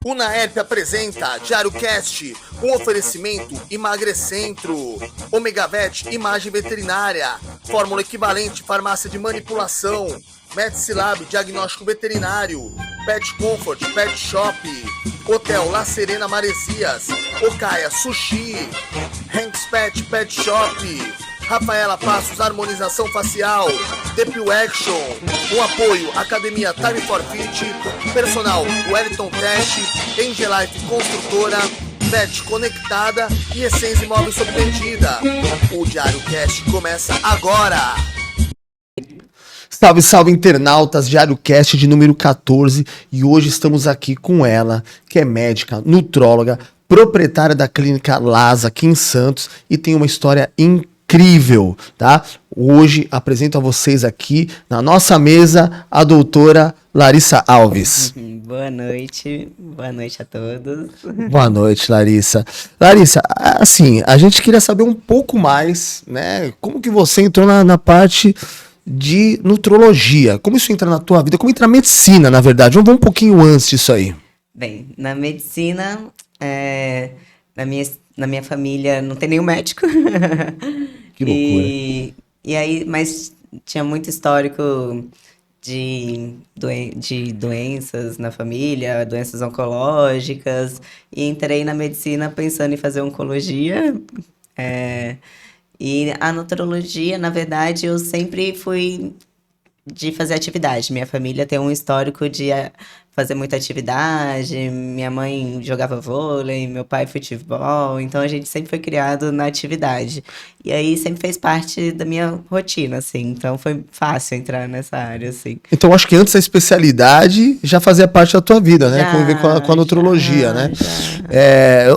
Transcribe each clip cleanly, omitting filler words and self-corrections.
Unaerp apresenta Diário Cast, um oferecimento Emagrecentro, Omegavet Imagem Veterinária, Fórmula Equivalente Farmácia de Manipulação, Medicilab Diagnóstico Veterinário, Pet Comfort Pet Shop, Hotel La Serena Maresias, Okaya Sushi, Hanks Pet Pet Shop, Rafaela Passos Harmonização Facial, Depil Action, um apoio Academia Time for Fit, Personal Wellington Test, Angelife Construtora, Pet Conectada e Essência Imóveis sob medida. O Diário Cast começa agora! Salve, salve internautas, Diário Cast de número 14, e hoje estamos aqui com ela, que é médica, nutróloga, proprietária da clínica Lasa aqui em Santos e tem uma história incrível, tá? Hoje apresento a vocês aqui na nossa mesa a doutora Larissa Alves. Boa noite a todos. Boa noite, Larissa. Larissa, assim, a gente queria saber um pouco mais, né? Como que você entrou na parte de nutrologia? Como isso entra na tua vida? Como entra na medicina, na verdade? Vamos um pouquinho antes disso aí. Bem, na medicina, na minha família não tem nenhum médico. Que loucura. E aí, mas tinha muito histórico de doenças na família, doenças oncológicas, e entrei na medicina pensando em fazer oncologia. E a nutrologia, na verdade, eu sempre fui de fazer atividade. Minha família tem um histórico de fazer muita atividade. Minha mãe jogava vôlei, meu pai futebol. Então, a gente sempre foi criado na atividade. E aí, sempre fez parte da minha rotina, assim. Então, foi fácil entrar nessa área, assim. Então, acho que antes da especialidade já fazia parte da tua vida, né? Conviver com a nutrologia, né?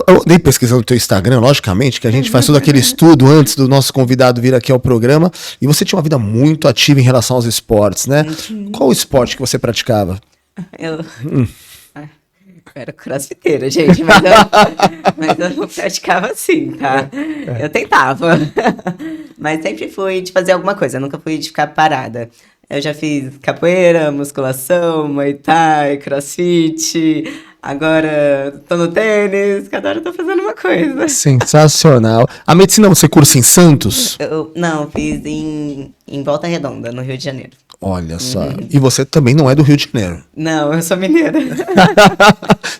Eu andei pesquisando o teu Instagram, logicamente, que a gente faz todo aquele estudo antes do nosso convidado vir aqui ao programa. E você tinha uma vida muito ativa em relação aos esportes, né? Qual o esporte que você praticava? Eu era crossfiteira, gente, mas eu não praticava assim, tá? Eu tentava, mas sempre fui de fazer alguma coisa, nunca fui de ficar parada. Eu já fiz capoeira, musculação, muay thai, crossfit, agora tô no tênis, cada hora eu tô fazendo uma coisa. Sensacional. A medicina você cursa em Santos? Não, fiz em Volta Redonda, no Rio de Janeiro. Olha só. E você também não é do Rio de Janeiro. Não, eu sou mineira.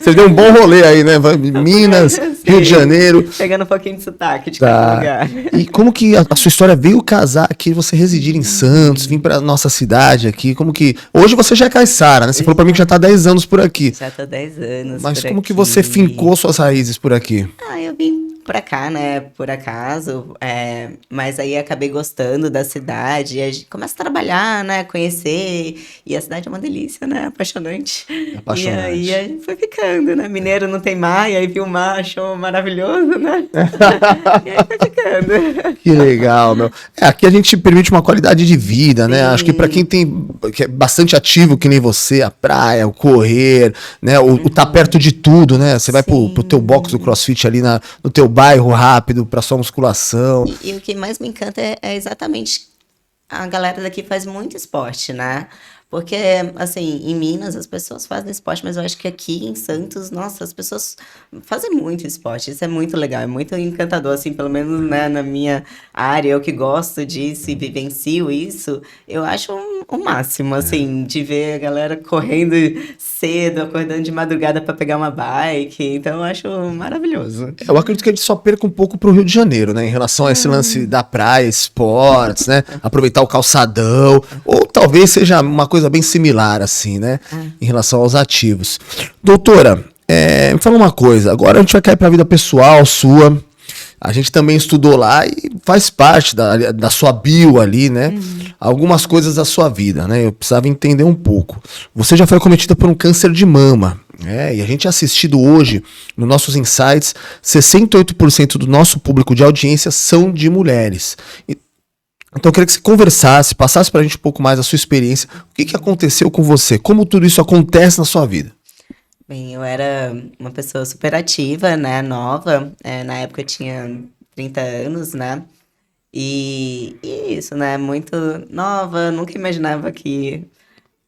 Você deu um bom rolê aí, né? Minas, Rio de Janeiro. Pegando um pouquinho de sotaque de cada lugar. E como que a sua história veio casar aqui, você residir em Santos, vir pra nossa cidade aqui? Como que... Hoje você já é caiçara, né? Você falou pra mim que já tá há 10 anos por aqui. Já tô 10 anos. Mas por como aqui. que você fincou suas raízes por aqui? Eu vim pra cá, né? Por acaso. Mas aí acabei gostando da cidade. A gente começa a trabalhar, né? Conhecer. E a cidade é uma delícia, né? Apaixonante. Apaixonante. E aí a gente foi ficando, né? Mineiro não tem mar, e aí viu o mar, achou maravilhoso, né? E aí foi ficando. Que legal, meu. Aqui a gente permite uma qualidade de vida, né? Sim. Acho que pra quem que é bastante ativo, que nem você, a praia, o correr, né? O tá perto de tudo, né? Você vai pro teu box do CrossFit ali no teu bairro rápido, pra sua musculação. E o que mais me encanta é exatamente a galera daqui faz muito esporte, né? Porque, assim, em Minas as pessoas fazem esporte, mas eu acho que aqui em Santos, nossa, as pessoas fazem muito esporte. Isso é muito legal, é muito encantador, assim, pelo menos, né, na minha área, eu que gosto disso e vivencio isso, eu acho o máximo, assim, de ver a galera correndo cedo, acordando de madrugada para pegar uma bike. Então, eu acho maravilhoso. Eu acredito que a gente só perca um pouco pro Rio de Janeiro, né? Em relação a esse lance da praia, esportes, né? Aproveitar o calçadão. Ou talvez seja uma coisa bem similar, assim, né? Em relação aos ativos. Doutora, me fala uma coisa. Agora a gente vai cair pra vida pessoal sua. A gente também estudou lá e faz parte da sua bio ali, né? Algumas coisas da sua vida, né? Eu precisava entender um pouco. Você já foi acometida por um câncer de mama, né? E a gente é assistido hoje, nos nossos insights, 68% do nosso público de audiência são de mulheres. Então eu queria que você conversasse, passasse pra gente um pouco mais a sua experiência. O que aconteceu com você? Como tudo isso acontece na sua vida? Bem, eu era uma pessoa super ativa, né, nova, na época eu tinha 30 anos, né, e isso, né, muito nova, nunca imaginava que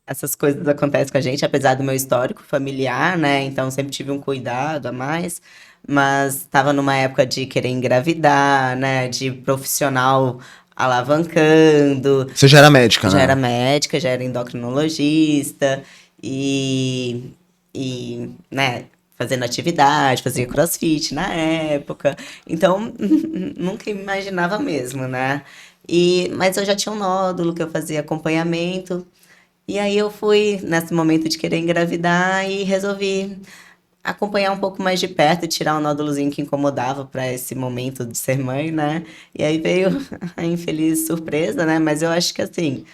essas coisas acontecem com a gente, apesar do meu histórico familiar, né? Então sempre tive um cuidado a mais, mas estava numa época de querer engravidar, né? De profissional alavancando. Você já era médica, Já né? era médica, já era endocrinologista e né, fazendo atividade, fazia crossfit na época. Então, nunca imaginava mesmo, né? Mas eu já tinha um nódulo que eu fazia acompanhamento. E aí eu fui nesse momento de querer engravidar e resolvi acompanhar um pouco mais de perto, tirar um nódulozinho que incomodava para esse momento de ser mãe, né? E aí veio a infeliz surpresa, né? Mas eu acho que assim,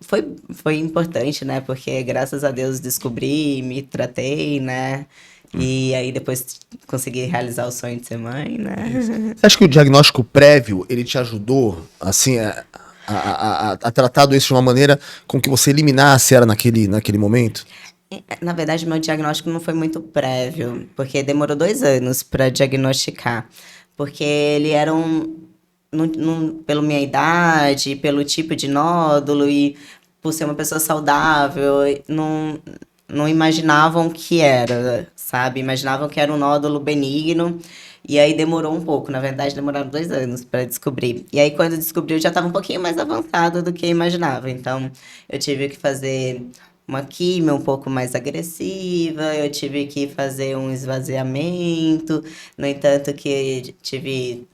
foi importante, né? Porque graças a Deus descobri, me tratei, né? E aí depois consegui realizar o sonho de ser mãe, né? Você acha que o diagnóstico prévio, ele te ajudou, assim, a tratar isso de uma maneira com que você eliminasse ela naquele momento? Na verdade, meu diagnóstico não foi muito prévio, porque demorou 2 anos para diagnosticar. Porque ele era pela minha idade, pelo tipo de nódulo e por ser uma pessoa saudável, não imaginavam que era, sabe? Imaginavam que era um nódulo benigno. E aí demorou um pouco, na verdade demoraram 2 anos para descobrir. E aí quando eu descobri eu já estava um pouquinho mais avançada do que eu imaginava. Então eu tive que fazer uma químio um pouco mais agressiva, eu tive que fazer um esvaziamento. No entanto que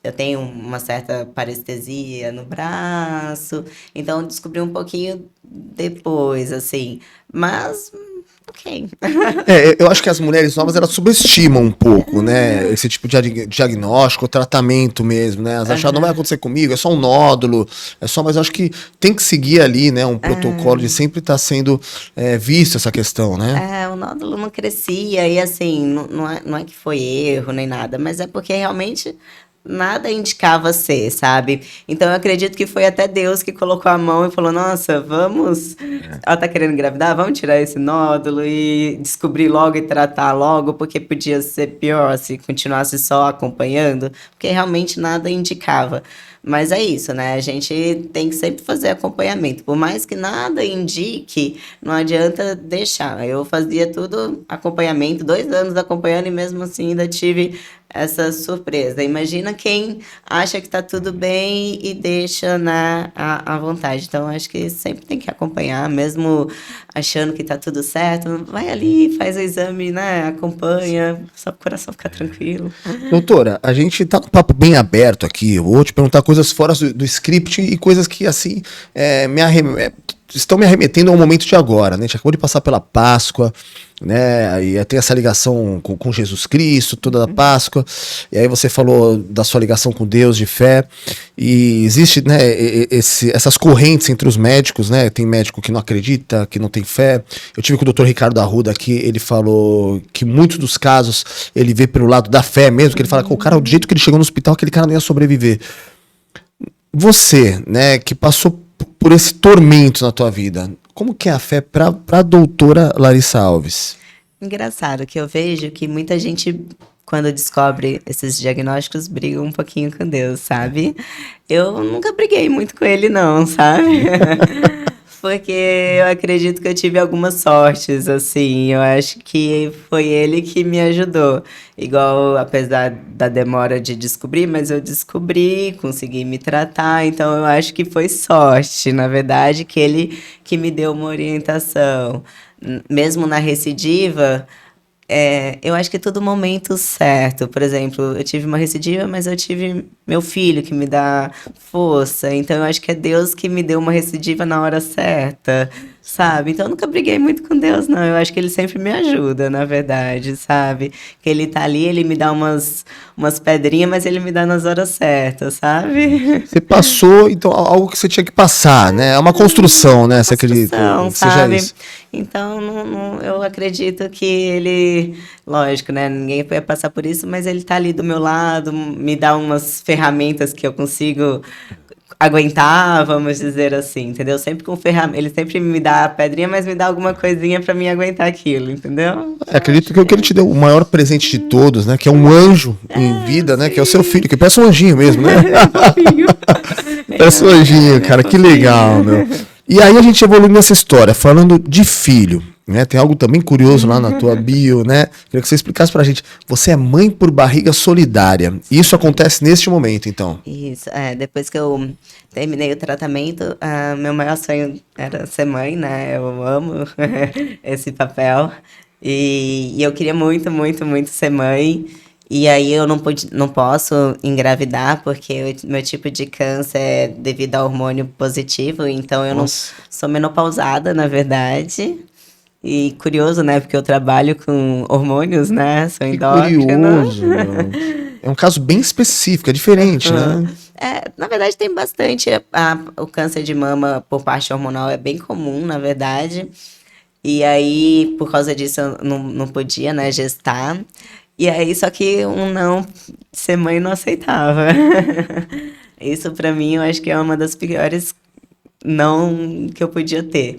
eu tenho uma certa parestesia no braço. Então eu descobri um pouquinho depois, assim. Mas ok. Eu acho que as mulheres novas, elas subestimam um pouco, né? Esse tipo de diagnóstico, tratamento mesmo, né? Elas acham, não vai acontecer comigo, é só um nódulo, mas eu acho que tem que seguir ali, né? Um protocolo de sempre estar sendo visto essa questão, né? O nódulo não crescia e assim, não é que foi erro nem nada, mas é porque realmente nada indicava ser, sabe? Então eu acredito que foi até Deus que colocou a mão e falou, nossa, vamos... Ela tá querendo engravidar? Vamos tirar esse nódulo e descobrir logo e tratar logo, porque podia ser pior se continuasse só acompanhando, porque realmente nada indicava. Mas é isso, né? A gente tem que sempre fazer acompanhamento. Por mais que nada indique, não adianta deixar. Eu fazia tudo acompanhamento, 2 anos acompanhando e mesmo assim ainda tive essa surpresa. Imagina quem acha que tá tudo bem e deixa à vontade. Então, acho que sempre tem que acompanhar, mesmo achando que tá tudo certo. Vai ali, faz o exame, né? Acompanha, só pro coração ficar tranquilo. Doutora, a gente tá num papo bem aberto aqui. Eu vou te perguntar coisas fora do script e coisas que, assim, estão me arremetendo ao momento de agora, né? A gente acabou de passar pela Páscoa, né? E tem essa ligação com Jesus Cristo, toda a Páscoa. E aí você falou da sua ligação com Deus, de fé. E existe, né, essas correntes entre os médicos, né? Tem médico que não acredita, que não tem fé. Eu tive com o Dr. Ricardo Arruda aqui, ele falou que muitos dos casos ele vê pelo lado da fé mesmo, que ele fala que o cara, do jeito que ele chegou no hospital, aquele cara não ia sobreviver. Você, né, que passou por esse tormento na tua vida, como que é a fé para a doutora Larissa Alves? Engraçado que eu vejo que muita gente, quando descobre esses diagnósticos, briga um pouquinho com Deus, sabe? Eu nunca briguei muito com ele, não, sabe? Porque eu acredito que eu tive algumas sortes, assim. Eu acho que foi ele que me ajudou. Igual, apesar da demora de descobrir, mas eu descobri, consegui me tratar. Então, eu acho que foi sorte, na verdade, que ele que me deu uma orientação. Mesmo na recidiva... eu acho que é tudo momento certo. Por exemplo, eu tive uma recidiva, mas eu tive meu filho que me dá força. Então, eu acho que é Deus que me deu uma recidiva na hora certa, sabe? Então, eu nunca briguei muito com Deus, não. Eu acho que ele sempre me ajuda, na verdade, sabe? Que ele tá ali, ele me dá umas pedrinhas, mas ele me dá nas horas certas, sabe? Você passou, então, algo que você tinha que passar, né? É uma construção, né? Você acredita? Sabe? Isso. Então, eu acredito que ele, lógico, né? Ninguém vai passar por isso, mas ele tá ali do meu lado, me dá umas ferramentas que eu consigo aguentar, vamos dizer assim, entendeu? Sempre com ferramenta. Ele sempre me dá a pedrinha, mas me dá alguma coisinha pra mim aguentar aquilo, entendeu? Acredito que o que ele te deu, o maior presente de todos, né? Que é um anjo em vida, né? Que é o seu filho, que parece um anjinho mesmo, né? Parece um anjinho, cara. Que legal, meu. E aí a gente evolui nessa história, falando de filho, né? Tem algo também curioso lá na tua bio, né? Queria que você explicasse pra gente. Você é mãe por barriga solidária. E isso acontece neste momento, então. Isso, depois que eu terminei o tratamento, meu maior sonho era ser mãe, né? Eu amo esse papel. E eu queria muito, muito, muito ser mãe. E aí eu não posso engravidar, porque o meu tipo de câncer é devido ao hormônio positivo, então eu não Nossa. sou menopausada, na verdade. E curioso, né? Porque eu trabalho com hormônios, né? Sou Que endócrina. curioso, meu. É um caso bem específico, é diferente, né? Na verdade, tem bastante. O câncer de mama por parte hormonal é bem comum, na verdade. E aí, por causa disso, eu não podia, né, gestar. E aí, só que não ser mãe não aceitava. Isso, pra mim, eu acho que é uma das piores não que eu podia ter.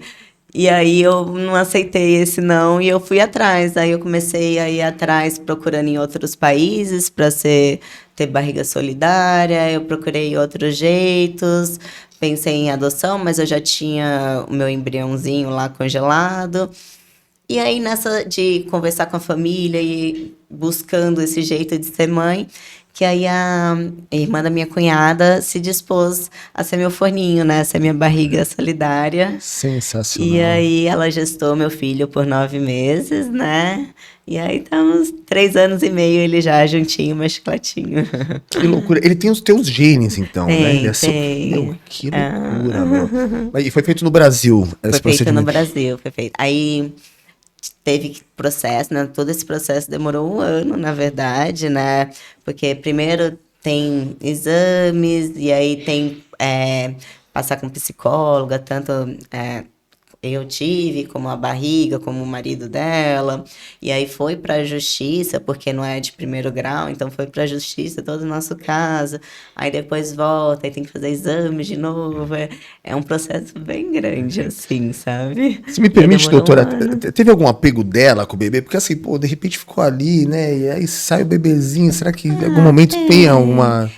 E aí eu não aceitei esse não e eu fui atrás. Aí eu comecei a ir atrás procurando em outros países para ter barriga solidária. Eu procurei outros jeitos. Pensei em adoção, mas eu já tinha o meu embriãozinho lá congelado. E aí, nessa de conversar com a família e buscando esse jeito de ser mãe, que aí a irmã da minha cunhada se dispôs a ser meu forninho, né? A ser minha barriga solidária. E Sensacional. aí ela gestou meu filho por 9 meses, né? E aí estamos 3 anos e meio ele já juntinho, mas chicletinho. Que loucura. Ele tem os teus genes, então, né? Ele é Tem. Meu, que loucura, meu. E foi feito no Brasil, Foi esse feito no procedimento. Brasil, foi feito. Aí teve processo, né? Todo esse processo demorou 1 ano, na verdade, né? Porque primeiro tem exames, e aí tem passar com psicóloga, tanto eu tive, como a barriga, como o marido dela. E aí foi para a justiça, porque não é de primeiro grau, então foi para a justiça todo o nosso caso. Aí depois volta, aí tem que fazer exame de novo. É um processo bem grande, assim, sabe? Se me E aí permite, demorou doutora, 1 ano. teve algum apego dela com o bebê? Porque assim, pô, de repente ficou ali, né? E aí sai o bebezinho. Será que em algum momento tem alguma.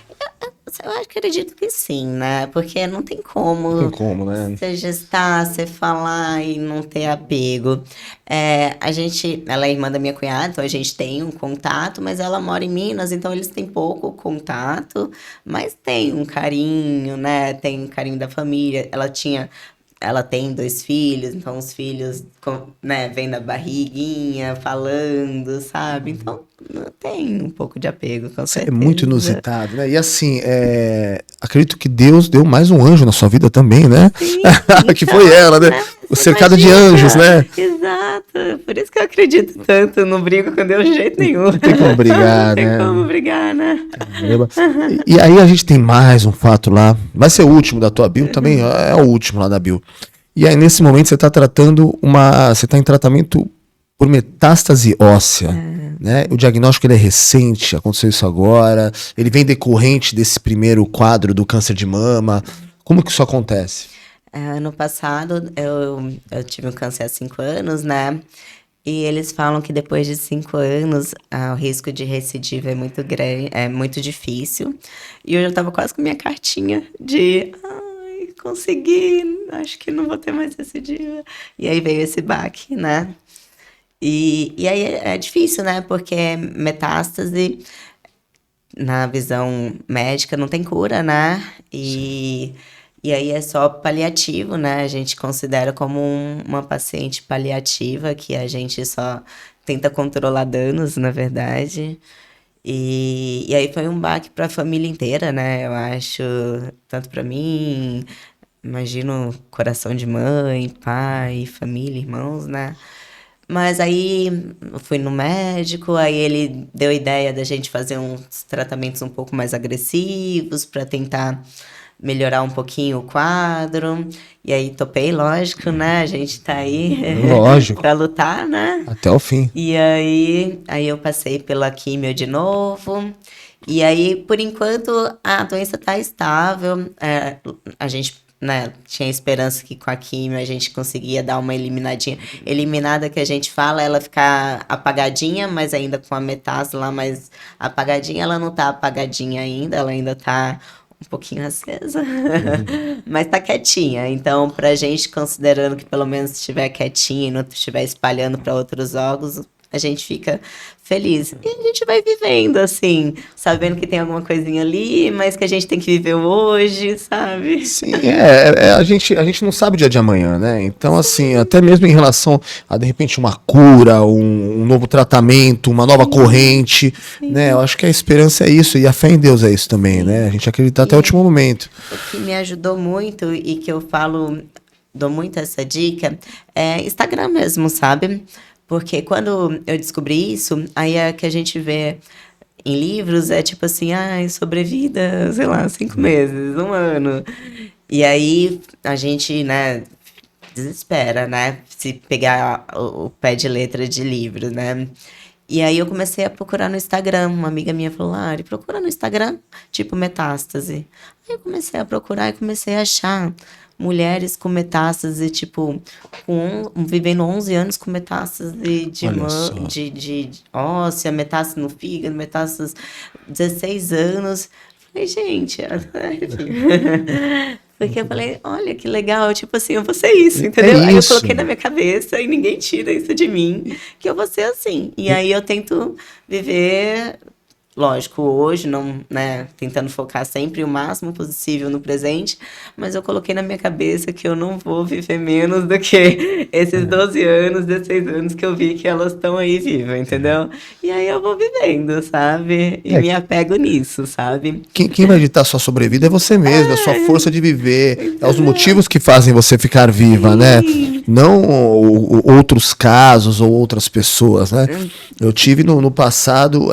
Eu acredito que sim, né? Porque não tem Não tem como como, né? você gestar, você falar e não ter apego. Ela é irmã da minha cunhada, então a gente tem um contato, mas ela mora em Minas, então eles têm pouco contato, mas tem um carinho, né? Tem um carinho da família. Ela tem 2 filhos, então os filhos, né, vêm da barriguinha, falando, sabe? Então tem um pouco de apego, com Isso é certeza. muito inusitado, né? E assim, acredito que Deus deu mais um anjo na sua vida também, né? Sim, Que foi ela, né? O Você cercado de imagina. anjos, né? Exato. Por isso que eu acredito tanto, não brigo com Deus de jeito nenhum. Não tem como brigar, Não tem né? como brigar, né? Caramba. E aí a gente tem mais um fato lá. Vai ser o último da tua bio também, é o último lá da bio. E aí nesse momento você tá tratando você tá em tratamento por metástase óssea, né? O diagnóstico ele é recente, aconteceu isso agora. Ele vem decorrente desse primeiro quadro do câncer de mama. Como que isso acontece? Ano passado, eu tive um câncer há 5 anos, né? E eles falam que depois de 5 anos, o risco de recidiva é muito grande, é muito difícil. E eu já tava quase com minha cartinha de... Ai, consegui, acho que não vou ter mais recidiva. E aí veio esse baque, né? E aí é difícil, né? Porque metástase, na visão médica, não tem cura, né? E aí é só paliativo, né? A gente considera como uma paciente paliativa, que a gente só tenta controlar danos, na verdade. E aí foi um baque para a família inteira, né? Eu acho, tanto para mim, imagino coração de mãe, pai, família, irmãos, né? Mas aí eu fui no médico, aí ele deu a ideia da gente fazer uns tratamentos um pouco mais agressivos para tentar melhorar um pouquinho o quadro. E aí topei, lógico, né? A gente tá aí Lógico. para lutar, né? Até o fim. E aí eu passei pela químio de novo. E aí, por enquanto, a doença tá estável. A gente, né, tinha esperança que com a químio a gente conseguia dar uma eliminadinha. Eliminada que a gente fala, ela ficar apagadinha, mas ainda com a metástase lá mais apagadinha. Ela não tá apagadinha ainda, ela ainda tá um pouquinho acesa, mas tá quietinha. Então, pra gente, considerando que pelo menos estiver quietinha e não estiver espalhando para outros órgãos, a gente fica feliz. E a gente vai vivendo, assim, sabendo que tem alguma coisinha ali, mas que a gente tem que viver hoje, sabe? Sim, a gente não sabe o dia de amanhã, né? Então, assim, até mesmo em relação a, de repente, uma cura, um novo tratamento, uma nova corrente, né? Eu acho que a esperança é isso, e a fé em Deus é isso também, né? A gente acredita até o último momento. O que me ajudou muito e que eu falo, dou muito essa dica, é Instagram mesmo, sabe? Porque quando eu descobri isso, aí é que a gente vê em livros, é tipo assim, ai, sobrevida, sei lá, 5 meses, 1 ano. E aí a gente, né, desespera, né? Se pegar o pé de letra de livro, né? E aí eu comecei a procurar no Instagram. Uma amiga minha falou, Lari, procura no Instagram, tipo metástase. Aí eu comecei a procurar e comecei a achar mulheres com metástase, tipo, vivendo 11 anos com metástase Olha só. de óssea, metástase no fígado, metástase 16 anos. Falei, gente, enfim. Porque eu falei, olha que legal, tipo assim, eu vou ser isso, entendeu? Aí eu isso. coloquei na minha cabeça e ninguém tira isso de mim, que eu vou ser assim. E aí eu tento viver, lógico, hoje, não, né, tentando focar sempre o máximo possível no presente, mas eu coloquei na minha cabeça que eu não vou viver menos do que esses 12 anos, 16 anos que eu vi que elas estão aí vivas, entendeu? E aí eu vou vivendo, sabe? E me apego nisso, sabe? Quem vai ditar a sua sobrevida é você mesmo, é a sua força de viver, é os motivos que fazem você ficar viva, né? Não outros casos ou outras pessoas, né? Eu tive no passado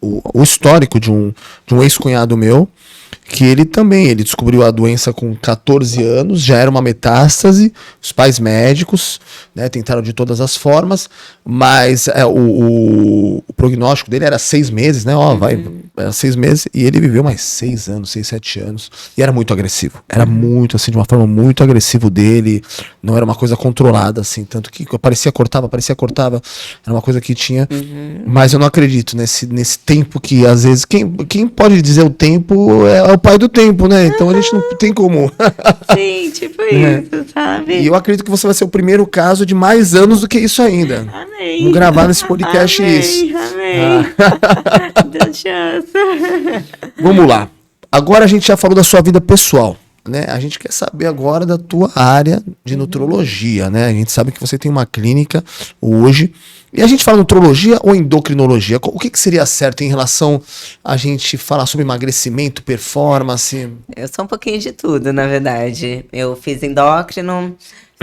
o histórico de um ex-cunhado meu, que ele descobriu a doença com 14 anos, já era uma metástase, os pais médicos, né, tentaram de todas as formas, mas o prognóstico dele era 6 meses, né, era 6 meses, e ele viveu mais 6 anos, 6, 7 anos, e era muito agressivo, era muito, assim, de uma forma muito agressiva dele, não era uma coisa controlada, assim, tanto que aparecia, cortava, era uma coisa que tinha, mas eu não acredito nesse tempo que, às vezes, quem pode dizer o tempo é o pai do tempo, né? Então a gente não tem como. Sim, tipo isso, sabe? E eu acredito que você vai ser o primeiro caso de mais anos do que isso ainda. Amém. Vamos gravar nesse podcast Amém, isso. amém. Deus chance. Vamos lá. Agora a gente já falou da sua vida pessoal, né? A gente quer saber agora da tua área de nutrologia, né? A gente sabe que você tem uma clínica hoje. E a gente fala nutrologia ou endocrinologia? O que seria certo em relação a gente falar sobre emagrecimento, performance? Eu sou um pouquinho de tudo, na verdade. Eu fiz endócrino,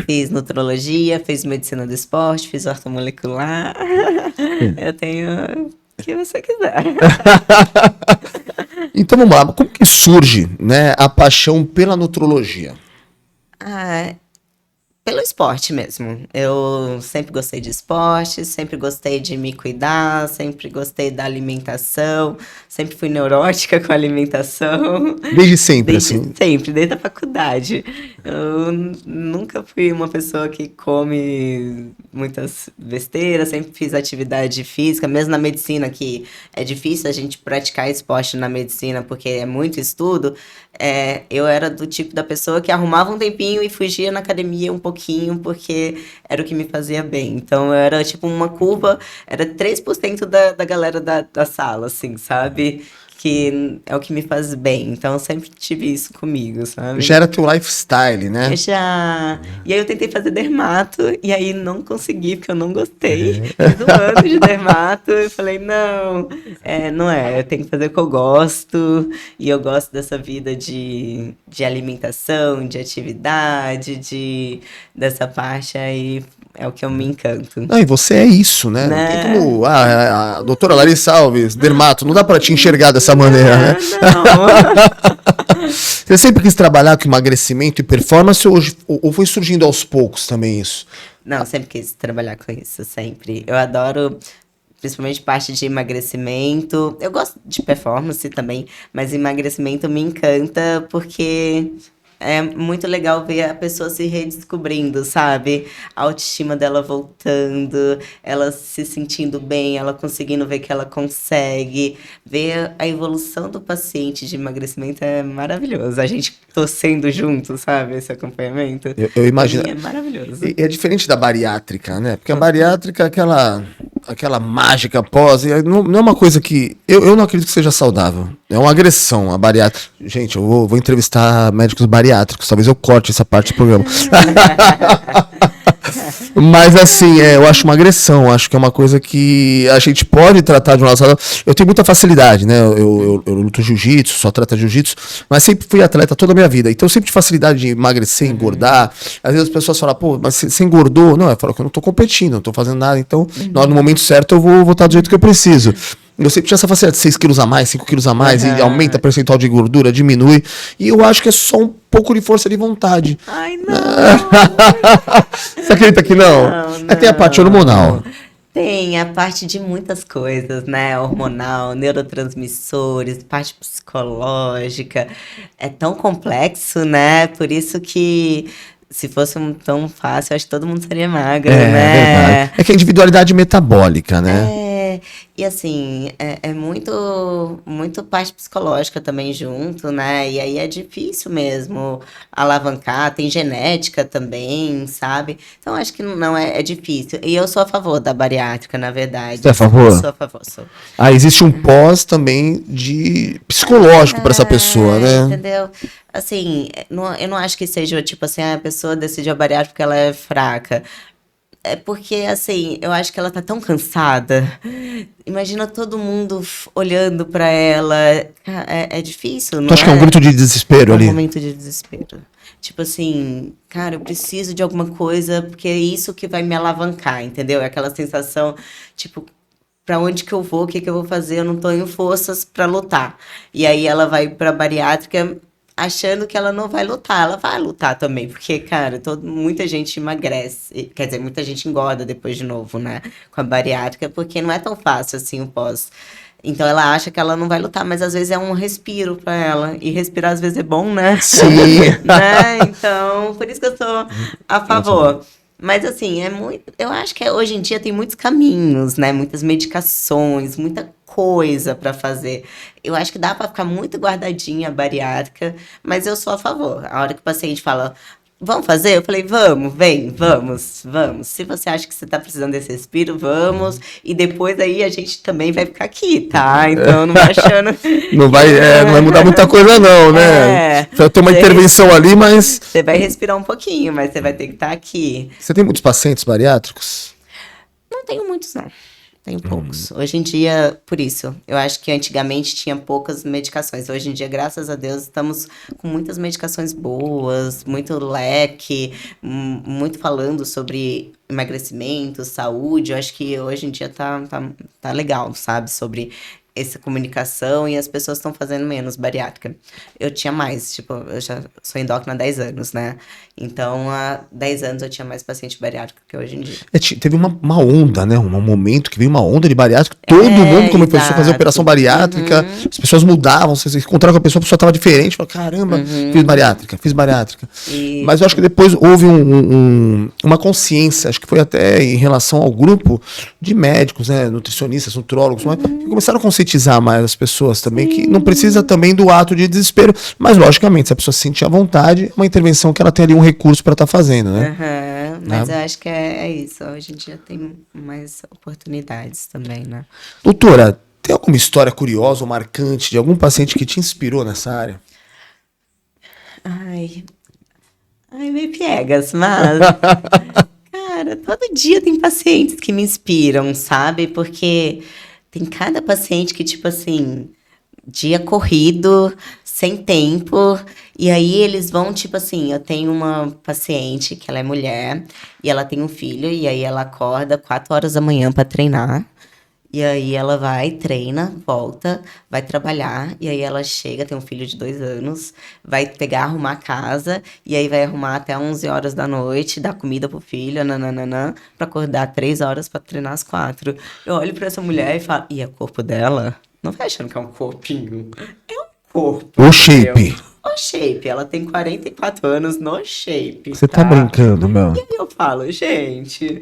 fiz nutrologia, fiz medicina do esporte, fiz ortomolecular. Eu tenho o que você quiser. Então vamos lá, como que surge, né, a paixão pela nutrologia? Pelo esporte mesmo. Eu sempre gostei de esporte, sempre gostei de me cuidar, sempre gostei da alimentação, sempre fui neurótica com a alimentação. Desde sempre, Desde assim? sempre, desde a faculdade. Eu nunca fui uma pessoa que come muitas besteiras, sempre fiz atividade física, mesmo na medicina, que é difícil a gente praticar esporte na medicina, porque é muito estudo. Eu era do tipo da pessoa que arrumava um tempinho e fugia na academia um pouquinho, porque era o que me fazia bem. Então, eu era tipo uma curva, era 3% da galera da sala, assim, sabe? Que é o que me faz bem. Então, eu sempre tive isso comigo, sabe? Já era teu lifestyle, né? Já. E aí eu tentei fazer dermato, e aí não consegui, porque eu não gostei. Fiz 1 ano de dermato, e falei, não, não é, eu tenho que fazer o que eu gosto, e eu gosto dessa vida de alimentação, de atividade, dessa parte aí, é o que eu me encanto. Não, e você é isso, né? Não tem como. A doutora Larissa Alves, dermato, não dá pra te enxergar dessa maneira, né? Não. Você sempre quis trabalhar com emagrecimento e performance ou foi surgindo aos poucos também isso? Não, sempre quis trabalhar com isso, sempre. Eu adoro, principalmente parte de emagrecimento. Eu gosto de performance também, mas emagrecimento me encanta porque é muito legal ver a pessoa se redescobrindo, sabe? A autoestima dela voltando, ela se sentindo bem, ela conseguindo ver que ela consegue. Ver a evolução do paciente de emagrecimento é maravilhoso. A gente torcendo junto, sabe? Esse acompanhamento. Eu imagino. Pra mim é maravilhoso. É diferente da bariátrica, né? Porque a bariátrica é aquela mágica pós, e não é uma coisa que. Eu não acredito que seja saudável. É uma agressão a bariátrica. Gente, eu vou entrevistar médicos bariátricos, talvez eu corte essa parte do programa. Mas assim, eu acho uma agressão, acho que é uma coisa que a gente pode tratar de um lado. Eu tenho muita facilidade, né? Eu luto jiu-jitsu, só trato jiu-jitsu, mas sempre fui atleta toda a minha vida. Então eu sempre tive facilidade de emagrecer, engordar. Às vezes as pessoas falam, pô, mas você engordou? Não, eu falo que eu não tô competindo, não tô fazendo nada. Então, no momento certo, eu vou estar do jeito que eu preciso. Eu sempre tinha essa facilidade de 6 quilos a mais, 5 quilos a mais, e aumenta a percentual de gordura, diminui. E eu acho que é só um pouco de força de vontade. Ai, não! Você acredita que não? Não. Tem a parte hormonal. Tem a parte de muitas coisas, né? Hormonal, neurotransmissores, parte psicológica. É tão complexo, né? Por isso que se fosse tão fácil, acho que todo mundo seria magro, né? Verdade. É que a individualidade metabólica, né? E assim, é muito parte psicológica também junto, né? E aí é difícil mesmo alavancar, tem genética também, sabe? Então acho que não é difícil. E eu sou a favor da bariátrica, na verdade. Você é a favor? Eu sou a favor, sou. Existe um pós também de psicológico para essa pessoa, né? Entendeu? Assim, eu não acho que seja tipo assim, a pessoa decidiu a bariátrica porque ela é fraca. É porque, assim, eu acho que ela tá tão cansada. Imagina todo mundo olhando pra ela. É difícil, não é? Tu acha que é um grito de desespero ali? É um momento de desespero. Tipo assim, cara, eu preciso de alguma coisa porque é isso que vai me alavancar, entendeu? É aquela sensação, tipo, pra onde que eu vou, o que que eu vou fazer? Eu não tenho forças pra lutar. E aí ela vai pra bariátrica achando que ela não vai lutar. Ela vai lutar também, porque, cara, muita gente emagrece, quer dizer, muita gente engorda depois de novo, né, com a bariátrica, porque não é tão fácil assim o pós. Então ela acha que ela não vai lutar, mas às vezes é um respiro pra ela. E respirar às vezes é bom, né? Sim. Né? Então, por isso que eu sou a favor. Mas assim, eu acho que hoje em dia tem muitos caminhos, né? Muitas medicações, muita coisa para fazer. Eu acho que dá para ficar muito guardadinha a bariátrica, mas eu sou a favor. A hora que o paciente fala, vamos fazer? Eu falei, vamos, vamos. Se você acha que você tá precisando desse respiro, vamos. E depois aí a gente também vai ficar aqui, tá? Então não vai achando. Não vai mudar muita coisa, não, né? Vai ter uma intervenção ali, mas. Você vai respirar um pouquinho, mas você vai ter que estar aqui. Você tem muitos pacientes bariátricos? Não tenho muitos, não. Tenho poucos. Hoje em dia, por isso, eu acho que antigamente tinha poucas medicações. Hoje em dia, graças a Deus, estamos com muitas medicações boas, muito leque, muito falando sobre emagrecimento, saúde. Eu acho que hoje em dia tá legal, sabe? Sobre essa comunicação e as pessoas estão fazendo menos bariátrica. Eu tinha mais, tipo, eu já sou endócrina há 10 anos, né? Então, há 10 anos eu tinha mais paciente bariátrico que hoje em dia. Teve uma onda, né? Um momento que veio uma onda de bariátrica. Todo mundo começou a fazer operação bariátrica. As pessoas mudavam. Você encontrava com a pessoa estava diferente. Falava, caramba, fiz bariátrica. Mas eu acho que depois houve uma consciência. Acho que foi até em relação ao grupo de médicos, né? Nutricionistas, nutrólogos, que começaram a conscientizar mais as pessoas também, que não precisa também do ato de desespero. Mas, logicamente, se a pessoa se sentir à vontade, uma intervenção que ela tem ali um recurso para estar fazendo, né? Mas eu acho que é isso. Hoje em dia tem mais oportunidades também, né? Doutora, tem alguma história curiosa ou marcante de algum paciente que te inspirou nessa área? Ai, meio piegas, mas... Cara, todo dia tem pacientes que me inspiram, sabe? Porque tem cada paciente que, tipo assim, dia corrido, sem tempo, e aí eles vão, tipo assim, eu tenho uma paciente que ela é mulher, e ela tem um filho, e aí ela acorda 4 horas da manhã para treinar, e aí ela vai, treina, volta, vai trabalhar, e aí ela chega, tem um filho de 2 anos, vai pegar, arrumar a casa, e aí vai arrumar até 11 horas da noite, dar comida pro filho, pra acordar 3 horas pra treinar às 4. Eu olho pra essa mulher e falo, e é o corpo dela? Não vai achando que é um corpinho? É um corpo. O shape. no shape. Ela tem 44 anos no shape. Você tá brincando, meu? E aí eu falo, gente,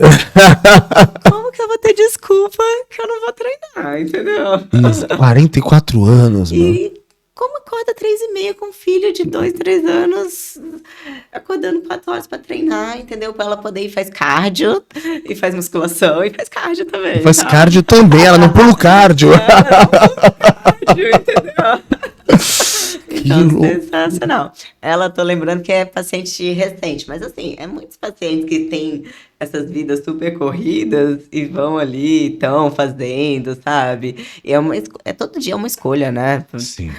como que eu vou ter desculpa que eu não vou treinar, entendeu? Isso, 44 anos, meu. E como acorda 3h30 com um filho de 2, 3 anos, acordando 4 horas pra treinar, entendeu? Pra ela poder ir faz cardio, e faz musculação, e faz cardio também. Faz tá? cardio também, ela não pula o cardio. Cardio, entendeu? Então, louco. sensacional. Ela, tô lembrando que é paciente recente, mas assim, é muitos pacientes que têm essas vidas super corridas e vão ali, estão fazendo, sabe? E é todo dia uma escolha, né? Sim.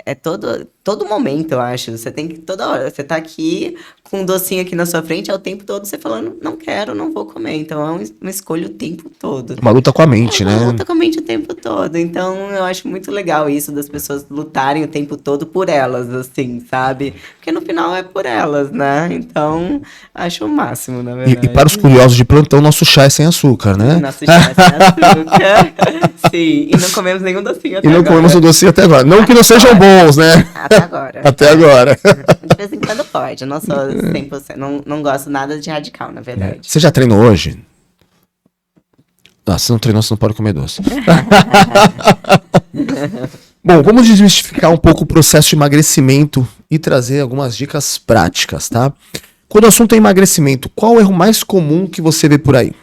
É todo momento, eu acho. Você tem que, toda hora, você tá aqui com um docinho aqui na sua frente, é o tempo todo você falando, não quero, não vou comer. Então é uma escolha o tempo todo. Uma luta com a mente, É né? uma luta com a mente o tempo todo. Então eu acho muito legal isso das pessoas lutarem o tempo todo por elas, assim, sabe? Porque no final é por elas, né? Então acho o máximo, na verdade. E para os curiosos de plantão, nosso chá é sem açúcar, né? Nosso chá é sem açúcar. Sim, e não comemos nenhum docinho até E não agora. comemos o docinho até agora. Não que não sejam bons, né? Até agora. Até agora. De vez em quando pode. Eu não sou 100%. Não gosto nada de radical, na verdade. Você já treinou hoje? Ah, se não treinou, você não pode comer doce. Bom, vamos desmistificar um pouco o processo de emagrecimento e trazer algumas dicas práticas, tá? Quando o assunto é emagrecimento, qual é o erro mais comum que você vê por aí?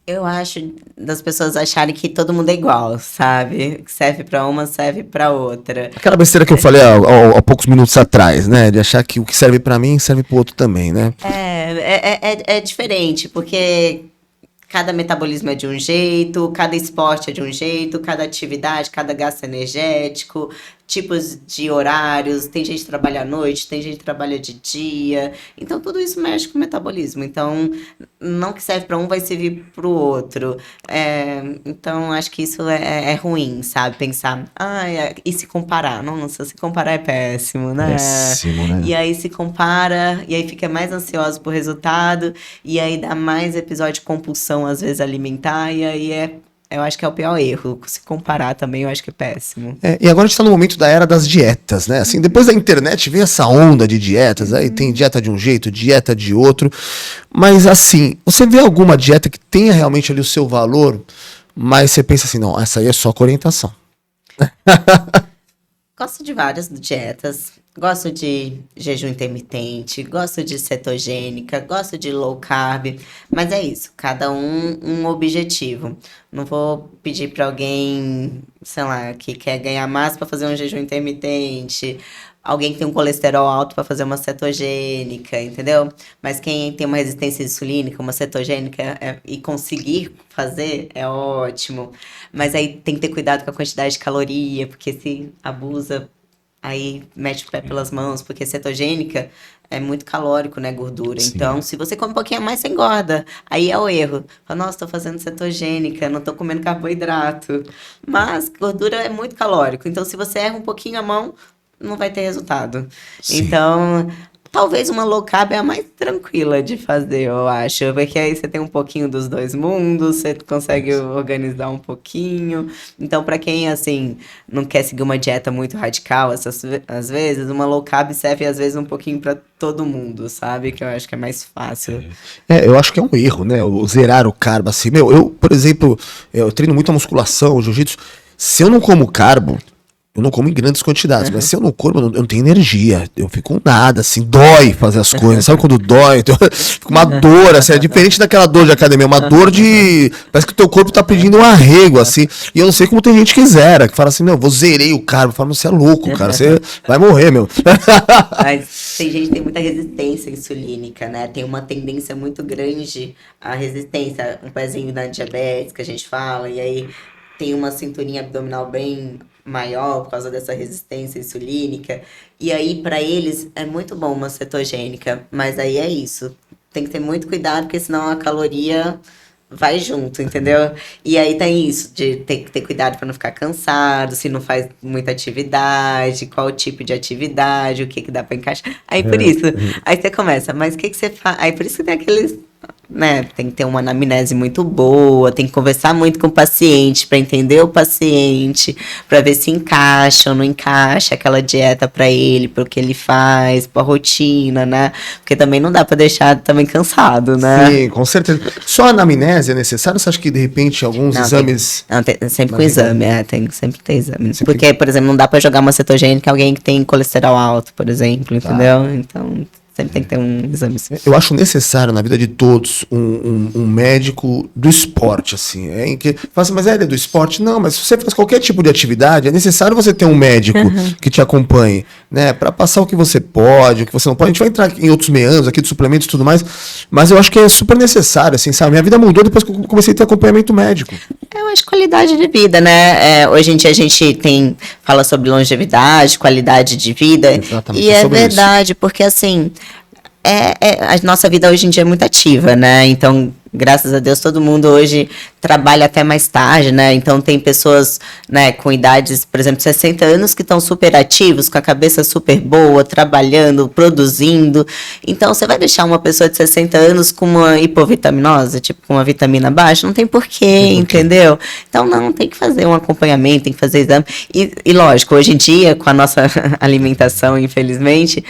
Eu acho das pessoas acharem que todo mundo é igual, sabe? Que serve pra uma, serve pra outra. Aquela besteira que eu falei há poucos minutos atrás, né? De achar que o que serve pra mim serve pro outro também, né? É diferente, porque cada metabolismo é de um jeito, cada esporte é de um jeito, cada atividade, cada gasto energético, tipos de horários, tem gente que trabalha à noite, tem gente que trabalha de dia, então tudo isso mexe com o metabolismo, então não que serve para um vai servir para o outro, então acho que isso é ruim, sabe, pensar, e se comparar, nossa, se comparar é péssimo, né? Péssimo, né? E aí se compara, e aí fica mais ansioso por resultado, e aí dá mais episódio de compulsão, às vezes, alimentar, e aí eu acho que é o pior erro. Se comparar também, eu acho que é péssimo. E agora a gente tá no momento da era das dietas, né? Assim, depois da internet veio essa onda de dietas, aí tem dieta de um jeito, dieta de outro. Mas assim, você vê alguma dieta que tenha realmente ali o seu valor, mas você pensa assim, não, essa aí é só com orientação. Gosto de várias dietas. Gosto de jejum intermitente, gosto de cetogênica, gosto de low carb, mas é isso, cada um objetivo. Não vou pedir para alguém, sei lá, que quer ganhar massa para fazer um jejum intermitente, alguém que tem um colesterol alto para fazer uma cetogênica, entendeu? Mas quem tem uma resistência insulínica, uma cetogênica e conseguir fazer é ótimo. Mas aí tem que ter cuidado com a quantidade de caloria, porque se abusa, aí mete o pé pelas mãos, porque cetogênica é muito calórico, né, gordura. Sim. Então, se você come um pouquinho a mais, você engorda. Aí é o erro. Fala, nossa, tô fazendo cetogênica, não tô comendo carboidrato. Mas gordura é muito calórico. Então, se você erra um pouquinho a mão, não vai ter resultado. Sim. Então, talvez uma low carb é a mais tranquila de fazer, eu acho. Porque aí você tem um pouquinho dos dois mundos, você consegue organizar um pouquinho. Então, pra quem, assim, não quer seguir uma dieta muito radical, às vezes, uma low carb serve, às vezes, um pouquinho pra todo mundo, sabe? Que eu acho que é mais fácil. Eu acho que é um erro, né? O zerar o carbo, assim. Eu, por exemplo, eu treino muito a musculação, o jiu-jitsu. Se eu não como carbo, eu não como em grandes quantidades, mas se eu não como, eu não tenho energia. Eu fico com nada, assim, dói fazer as coisas. Sabe quando dói? Fica uma dor, assim, é diferente daquela dor de academia, uma dor de... Parece que o teu corpo tá pedindo um arrego, assim. E eu não sei como tem gente que zera, que fala assim, não, vou zerei o carbo. Eu falo, você é louco, cara, você vai morrer, meu. Mas tem gente que tem muita resistência insulínica, né? Tem uma tendência muito grande à resistência. Um pezinho na diabetes, que a gente fala, e aí tem uma cinturinha abdominal bem maior por causa dessa resistência insulínica. E aí, para eles, é muito bom uma cetogênica. Mas aí é isso. Tem que ter muito cuidado, porque senão a caloria vai junto, entendeu? E aí tem isso, de ter que ter cuidado para não ficar cansado, se não faz muita atividade, qual tipo de atividade, o que dá para encaixar. Aí por isso, aí você começa, mas o que você faz? Aí por isso que tem né, tem que ter uma anamnese muito boa, tem que conversar muito com o paciente para entender o paciente, para ver se encaixa ou não encaixa aquela dieta para ele, para o que ele faz, para a rotina, né? Porque também não dá para deixar também cansado, né? Sim, com certeza. Só a anamnese é necessário? Você acha que, de repente, alguns exames... Tem sempre com exame, tem que sempre ter exame. Porque, por exemplo, não dá para jogar uma cetogênica em alguém que tem colesterol alto, por exemplo, entendeu? Então... sempre tem que ter um exame. Eu acho necessário na vida de todos um médico do esporte, assim. Mas ele é do esporte? Não, mas se você faz qualquer tipo de atividade, é necessário você ter um médico que te acompanhe, né? Para passar o que você pode, o que você não pode. A gente vai entrar em outros meandros aqui de suplementos e tudo mais, mas eu acho que é super necessário, assim, sabe? Minha vida mudou depois que eu comecei a ter acompanhamento médico. Eu acho qualidade de vida, né? Hoje em dia a gente fala sobre longevidade, qualidade de vida. Exatamente, e é verdade, porque assim... a nossa vida hoje em dia é muito ativa, né? Então, graças a Deus, todo mundo hoje trabalha até mais tarde, né? Então, tem pessoas, né, com idades, por exemplo, 60 anos que estão super ativos, com a cabeça super boa, trabalhando, produzindo. Então, você vai deixar uma pessoa de 60 anos com uma hipovitaminose, tipo, com uma vitamina baixa? Não tem porquê, entendeu? Então, não, tem que fazer um acompanhamento, tem que fazer exame. E lógico, hoje em dia, com a nossa alimentação, infelizmente...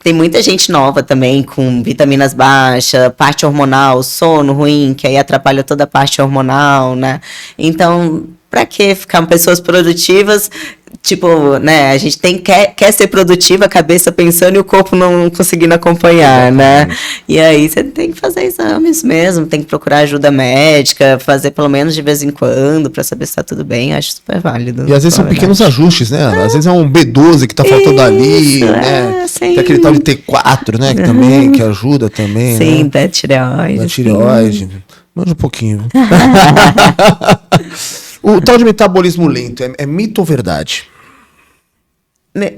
tem muita gente nova também, com vitaminas baixas, parte hormonal, sono ruim, que aí atrapalha toda a parte hormonal, né? Então, pra que ficar com pessoas produtivas? Tipo, né, a gente quer ser produtiva, a cabeça pensando e o corpo não conseguindo acompanhar, né? E aí você tem que fazer exames mesmo, tem que procurar ajuda médica, fazer pelo menos de vez em quando, pra saber se tá tudo bem, acho super válido. E às vezes são pequenos ajustes, né? Às vezes é um B12 que tá faltando ali, né? Sim. Tem aquele tal de T4, né? Que também, que ajuda também, sim, né? da tireoide. Da tireoide. Manja um pouquinho. O tal de metabolismo lento é mito ou verdade?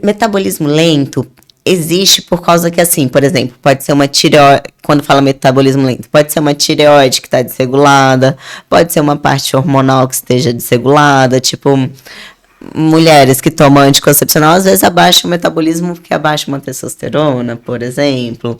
Metabolismo lento existe por causa que, assim, por exemplo, pode ser uma tireoide, quando fala metabolismo lento, pode ser uma tireoide que está desregulada, pode ser uma parte hormonal que esteja desregulada, tipo, mulheres que tomam anticoncepcional, às vezes abaixa o metabolismo porque abaixa uma testosterona, por exemplo.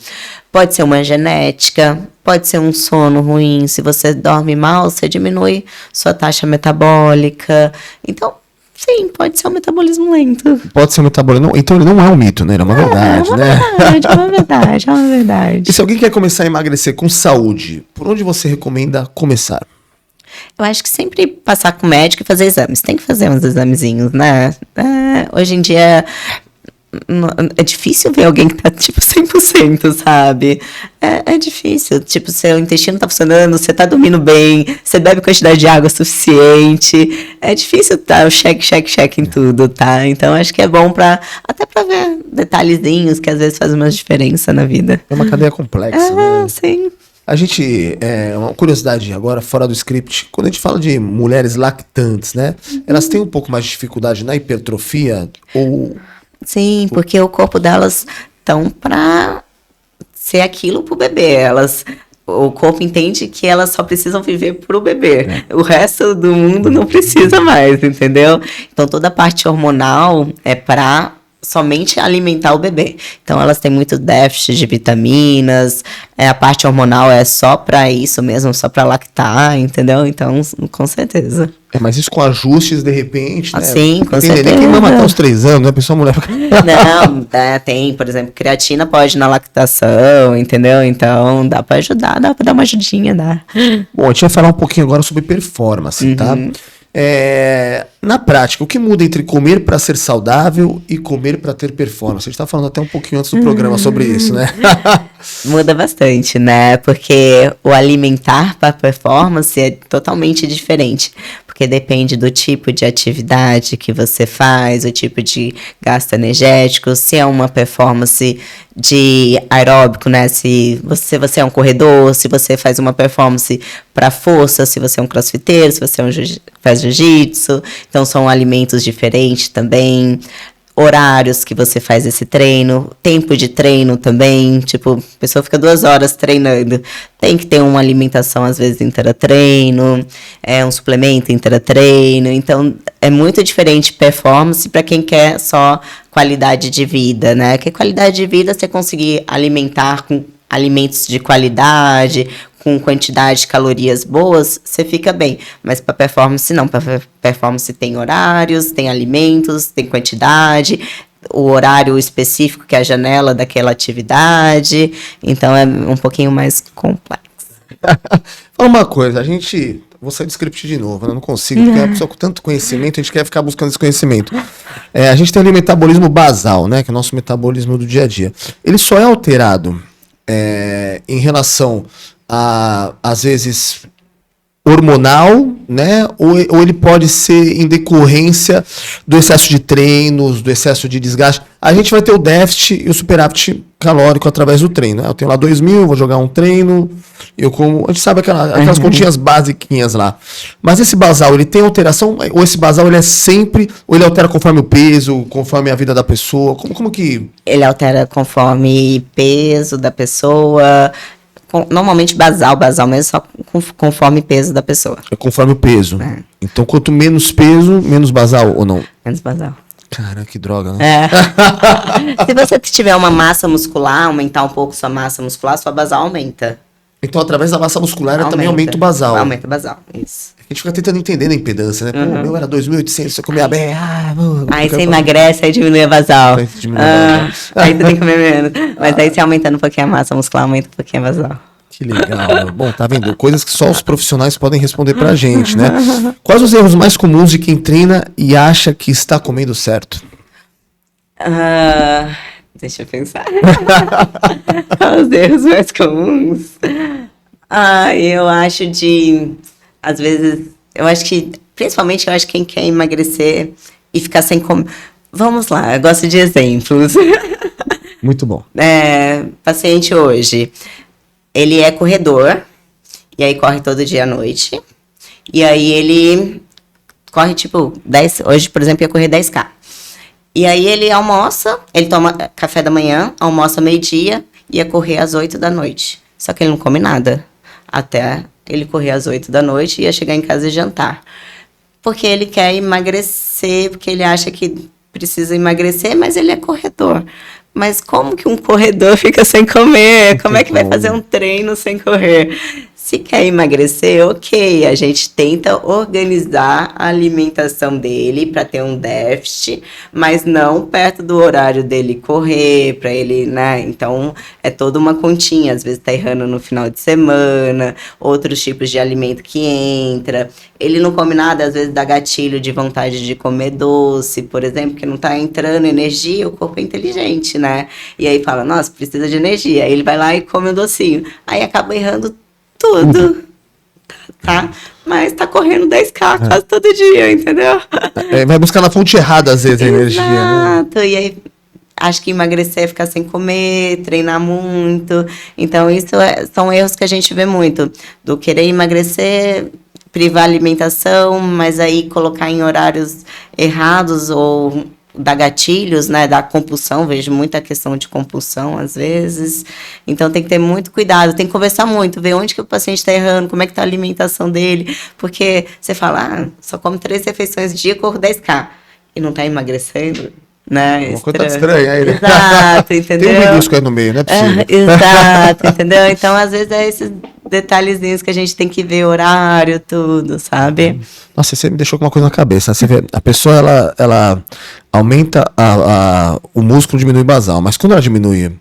Pode ser uma genética, pode ser um sono ruim. Se você dorme mal, você diminui sua taxa metabólica. Então, sim, pode ser um metabolismo lento. Pode ser um metabolismo. Então ele não é um mito, né? É uma verdade, né? É uma verdade, é uma verdade. E se alguém quer começar a emagrecer com saúde, por onde você recomenda começar? Eu acho que sempre passar com o médico e fazer exames. Tem que fazer uns examezinhos, né? Hoje em dia é difícil ver alguém que tá, tipo, 100%, sabe? É difícil. Tipo, seu intestino tá funcionando, você tá dormindo bem, você bebe quantidade de água suficiente. É difícil tá o check em tudo, tá? Então, acho que é bom até pra ver detalhezinhos que às vezes fazem uma diferença na vida. É uma cadeia complexa, né? Sim. A gente, uma curiosidade agora, fora do script, quando a gente fala de mulheres lactantes, né? Elas têm um pouco mais de dificuldade na hipertrofia ou... Sim, porque o corpo delas estão pra ser aquilo pro bebê. O corpo entende que elas só precisam viver pro bebê. O resto do mundo não precisa mais, entendeu? Então toda a parte hormonal é pra somente alimentar o bebê. Então elas têm muito déficit de vitaminas, a parte hormonal é só pra isso mesmo, só pra lactar, entendeu? Então, com certeza. Mas isso com ajustes, de repente, né? Sim, com certeza. Tem que mama até os 3 anos, né? A pessoa mulher... Não, tem, por exemplo, creatina pode ir na lactação, entendeu? Então, dá pra ajudar, dá pra dar uma ajudinha, dá. Bom, a gente vai falar um pouquinho agora sobre performance, tá? Na prática, o que muda entre comer para ser saudável e comer para ter performance? A gente tá falando até um pouquinho antes do programa sobre isso, né? Muda bastante, né? Porque o alimentar para performance é totalmente diferente. Porque depende do tipo de atividade que você faz, o tipo de gasto energético, se é uma performance de aeróbico, né? Se você é um corredor, se você faz uma performance para força, se você é um crossfiteiro, se você faz jiu-jitsu. Então, são alimentos diferentes também. Horários que você faz esse treino, tempo de treino também, tipo, a pessoa fica 2 horas treinando, tem que ter uma alimentação às vezes intra-treino, um suplemento intra-treino, então é muito diferente performance para quem quer só qualidade de vida, né? Que qualidade de vida é você conseguir alimentar com alimentos de qualidade, com quantidade de calorias boas, você fica bem. Mas para performance, não. Para performance tem horários, tem alimentos, tem quantidade, o horário específico, que é a janela daquela atividade. Então, é um pouquinho mais complexo. Fala uma coisa, vou sair do script de novo, né? Eu não consigo, porque a pessoa com tanto conhecimento, a gente quer ficar buscando esse conhecimento. A gente tem ali o metabolismo basal, né? Que é o nosso metabolismo do dia a dia. Ele só é alterado em relação a, às vezes, hormonal, né? Ou ele pode ser em decorrência do excesso de treinos, do excesso de desgaste. A gente vai ter o déficit e o superávit calórico através do treino, né? Eu tenho lá 2.000, vou jogar um treino, a gente sabe aquelas continhas basiquinhas lá. Mas esse basal, ele tem alteração? Ou esse basal, ele é sempre, ou ele altera conforme o peso, conforme a vida da pessoa? Como que... Ele altera conforme peso da pessoa. Normalmente basal mesmo, só conforme peso da pessoa. É conforme o peso. Então, quanto menos peso, menos basal, ou não? Menos basal. Cara, que droga, né? Se você tiver uma massa muscular, aumentar um pouco sua massa muscular, sua basal aumenta. Então, através da massa muscular, também aumenta o basal. Aumenta o basal, isso. A gente fica tentando entender a impedância, né? Pô, o meu era 2.800, você comia bem. Aí você emagrece, aí diminui a basal. Aí você tem que comer menos. Mas aí você aumentando um pouquinho a massa muscular, aumenta um pouquinho a basal. Que legal. Bom, tá vendo? Coisas que só os profissionais podem responder pra gente, né? Quais os erros mais comuns de quem treina e acha que está comendo certo? Deixa eu pensar. Os erros mais comuns. Eu acho às vezes, principalmente eu acho que quem quer emagrecer e ficar sem comer. Vamos lá, eu gosto de exemplos. Muito bom. Paciente hoje, ele é corredor, e aí corre todo dia à noite, e aí ele corre tipo 10, hoje, por exemplo, ia correr 10K. E aí ele almoça, ele toma café da manhã, almoça meio-dia, ia correr às 8 da noite. Só que ele não come nada. Até ele correr às 8 da noite e ia chegar em casa e jantar. Porque ele quer emagrecer, porque ele acha que precisa emagrecer, mas ele é corredor. Mas como que um corredor fica sem comer? Como é que vai fazer um treino sem correr? Se quer emagrecer, ok, a gente tenta organizar a alimentação dele para ter um déficit, mas não perto do horário dele correr, para ele, né? Então, é toda uma continha, às vezes tá errando no final de semana, outros tipos de alimento que entra. Ele não come nada, às vezes dá gatilho de vontade de comer doce, por exemplo, que não tá entrando energia, o corpo é inteligente, né? E aí fala, nossa, precisa de energia. Aí ele vai lá e come um docinho. Aí acaba errando tudo, tá? Mas tá correndo 10K quase todo dia, entendeu? Vai buscar na fonte errada, às vezes, a energia, né? Exato, e aí acho que emagrecer é ficar sem comer, treinar muito. Então, isso são erros que a gente vê muito. Do querer emagrecer, privar a alimentação, mas aí colocar em horários errados ou dar gatilhos, né, da compulsão, vejo muita questão de compulsão às vezes, então tem que ter muito cuidado, tem que conversar muito, ver onde que o paciente está errando, como é que está a alimentação dele, porque você fala, só come 3 refeições dia, corro 10K, e não está emagrecendo, né? Uma coisa estranha aí, né? Exato, entendeu? Tem um risco aí no meio, não é possível. Exato, entendeu? Então, às vezes, é esses detalhezinhos que a gente tem que ver, horário, tudo, sabe? Nossa, você me deixou com uma coisa na cabeça. Você vê, a pessoa, ela aumenta o músculo, diminui o basal, mas quando ela diminui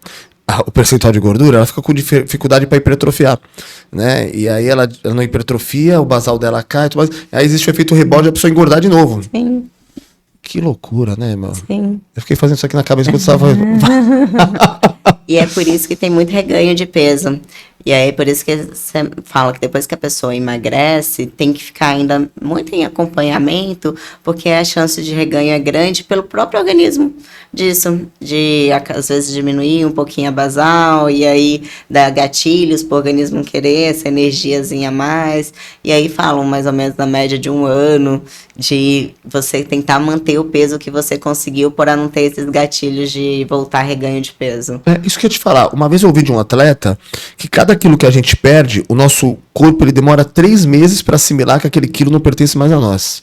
o percentual de gordura, ela fica com dificuldade para hipertrofiar, né? E aí ela não hipertrofia, o basal dela cai, aí existe o efeito rebote, a pessoa engordar de novo. Sim. Que loucura, né, meu? Sim. Eu fiquei fazendo isso aqui na cabeça quando você estava... E é por isso que tem muito reganho de peso. E aí, por isso que você fala que depois que a pessoa emagrece, tem que ficar ainda muito em acompanhamento, porque a chance de reganho é grande pelo próprio organismo disso. De, às vezes, diminuir um pouquinho a basal, e aí dar gatilhos para o organismo querer essa energiazinha a mais. E aí falam mais ou menos na média de 1 ano, de você tentar manter o peso que você conseguiu, para não ter esses gatilhos de voltar reganho de peso. Isso que eu ia te falar. Uma vez eu ouvi de um atleta que cada quilo que a gente perde, o nosso corpo ele demora 3 meses para assimilar que aquele quilo não pertence mais a nós.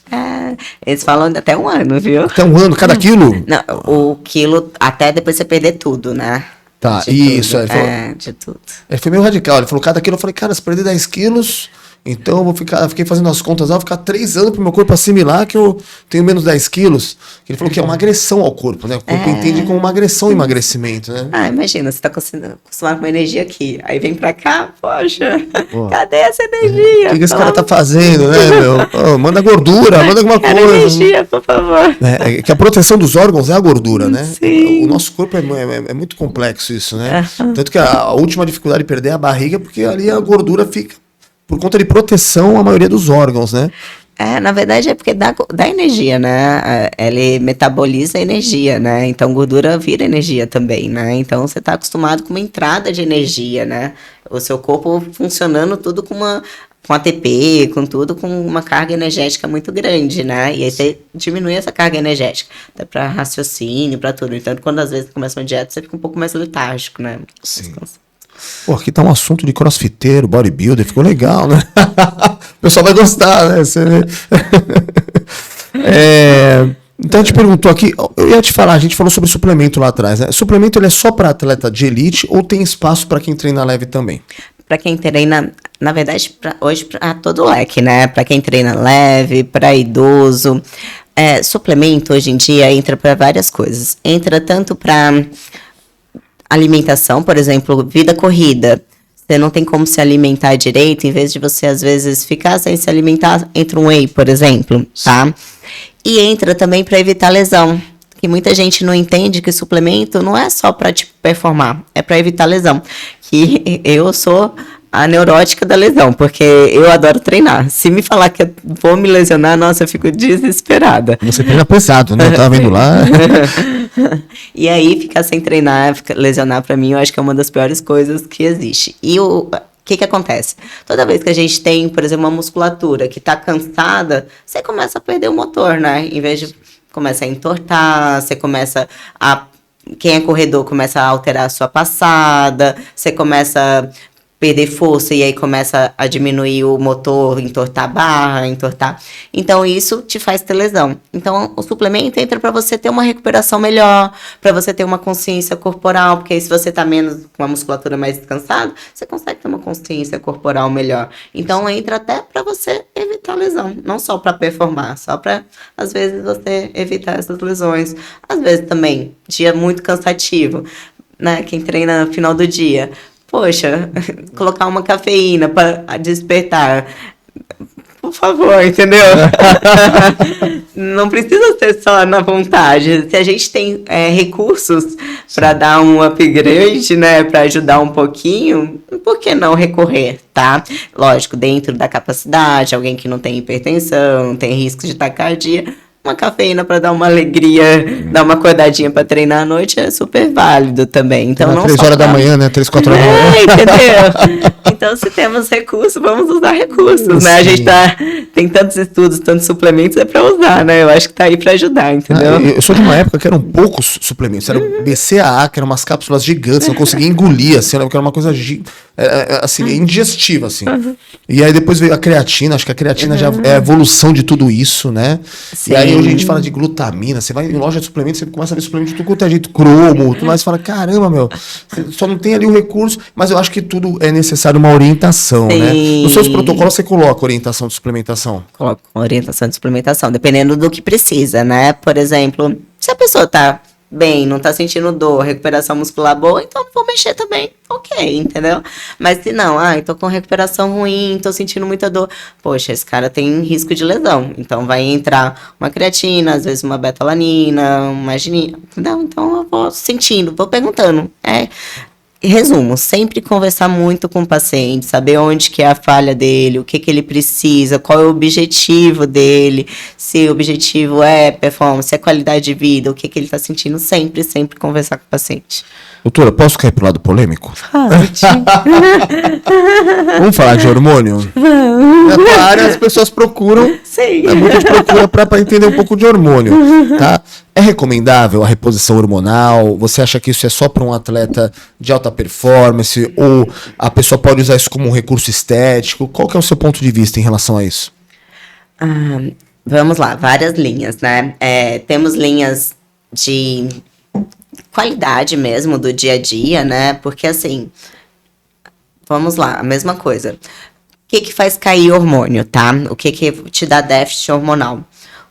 Eles falam até 1 ano, viu? Até 1 ano, cada quilo? Não, o quilo, até depois você perder tudo, né? Tá, De isso. tudo. Ele falou, De tudo. ele foi meio radical. Ele falou, cada quilo, eu falei, cara, se perder 10 quilos, então eu vou ficar, fiquei fazendo as contas, vou ficar 3 anos pro meu corpo assimilar que eu tenho menos 10 quilos. Ele falou que é uma agressão ao corpo, né? O corpo entende como uma agressão ao emagrecimento, né? Imagina, você tá acostumado com energia aqui, aí vem pra cá, poxa, Pô. cadê essa energia? O que esse cara tá fazendo, né, meu? Ô, manda gordura, manda alguma Quero coisa. energia, por favor. É que a proteção dos órgãos é a gordura, né? Sim. O nosso corpo é muito complexo isso, né? Tanto que a última dificuldade de perder é a barriga, porque ali a gordura fica por conta de proteção a maioria dos órgãos, né? Na verdade é porque dá energia, né? Ele metaboliza energia, né? Então gordura vira energia também, né? Então você tá acostumado com uma entrada de energia, né? O seu corpo funcionando tudo com ATP, com tudo, com uma carga energética muito grande, né? E aí você diminui essa carga energética, até para raciocínio, para tudo. Então, quando às vezes começa uma dieta, você fica um pouco mais letárgico, né? Sim. Pô, aqui tá um assunto de crossfiteiro, bodybuilder, ficou legal, né? O pessoal vai gostar, né? Então a gente perguntou aqui, eu ia te falar, a gente falou sobre suplemento lá atrás, né? Suplemento ele é só para atleta de elite ou tem espaço para quem treina leve também? Para quem treina, na verdade, hoje para todo o leque, né? Para quem treina leve, para idoso. Suplemento hoje em dia entra para várias coisas. Entra tanto para alimentação, por exemplo, vida corrida. Você não tem como se alimentar direito, em vez de você, às vezes, ficar sem se alimentar, entra um whey, por exemplo, tá? E entra também para evitar lesão. Que muita gente não entende que suplemento não é só para te performar, é para evitar lesão. Que eu sou a neurótica da lesão, porque eu adoro treinar. Se me falar que eu vou me lesionar, nossa, eu fico desesperada. Você treina pesado, né? Eu tava vendo lá. E aí, ficar sem treinar, lesionar pra mim, eu acho que é uma das piores coisas que existe. E o que acontece? Toda vez que a gente tem, por exemplo, uma musculatura que tá cansada, você começa a perder o motor, né? Em vez de começa a entortar, você começa a... Quem é corredor começa a alterar a sua passada, você começa a perder força e aí começa a diminuir o motor, entortar a barra, entortar. Então, isso te faz ter lesão. Então, o suplemento entra para você ter uma recuperação melhor, para você ter uma consciência corporal, porque aí se você tá menos com a musculatura mais descansada, você consegue ter uma consciência corporal melhor. Então, entra até para você evitar lesão, não só para performar, só para, às vezes, você evitar essas lesões. Às vezes, também, dia muito cansativo, né? Quem treina no final do dia... Poxa, colocar uma cafeína para despertar. Por favor, entendeu? Não precisa ser só na vontade. Se a gente tem recursos para dar um upgrade, né, para ajudar um pouquinho, por que não recorrer, tá? Lógico, dentro da capacidade, alguém que não tem hipertensão, tem risco de taquicardia, uma cafeína para dar uma alegria, dar uma acordadinha para treinar à noite é super válido também. Então, não 3 horas da manhã, né? 3, 4 horas da manhã. Entendeu? Então, se temos recursos, vamos usar recursos, né? A gente tem tantos estudos, tantos suplementos, é para usar, né? Eu acho que tá aí para ajudar, entendeu? Eu sou de uma época que eram poucos suplementos. Era o BCAA, que eram umas cápsulas gigantes, não conseguia engolir, assim, que era uma coisa assim, indigestiva, assim. E aí depois veio a creatina, acho que a creatina já é a evolução de tudo isso, né? Sim. E aí hoje a gente fala de glutamina, você vai em loja de suplementos, você começa a ver suplemento de tudo quanto é jeito, cromo, tudo mais, você fala, caramba, meu, você só não tem ali o recurso, mas eu acho que tudo é necessário uma orientação, né? Nos seus protocolos você coloca orientação de suplementação? Coloco orientação de suplementação, dependendo do que precisa, né? Por exemplo, se a pessoa tá bem, não tá sentindo dor, recuperação muscular boa, então não vou mexer também, ok, entendeu? Mas se não, tô com recuperação ruim, tô sentindo muita dor, poxa, esse cara tem risco de lesão, então vai entrar uma creatina, às vezes uma betalanina, uma arginina, entendeu? Então eu vou sentindo, vou perguntando, Resumo, sempre conversar muito com o paciente, saber onde que é a falha dele, o que ele precisa, qual é o objetivo dele, se o objetivo é performance, é qualidade de vida, o que ele está sentindo, sempre conversar com o paciente. Doutora, posso cair pro lado polêmico? Pode. Vamos falar de hormônio? Na área as pessoas procuram, Sim. Muita gente procura para entender um pouco de hormônio, tá? É recomendável a reposição hormonal? Você acha que isso é só para um atleta de alta performance? Ou a pessoa pode usar isso como um recurso estético? Qual que é o seu ponto de vista em relação a isso? Vamos lá, várias linhas, né? Temos linhas de qualidade mesmo do dia a dia, né? Porque assim, vamos lá, a mesma coisa. O que faz cair hormônio, tá? O que te dá déficit hormonal?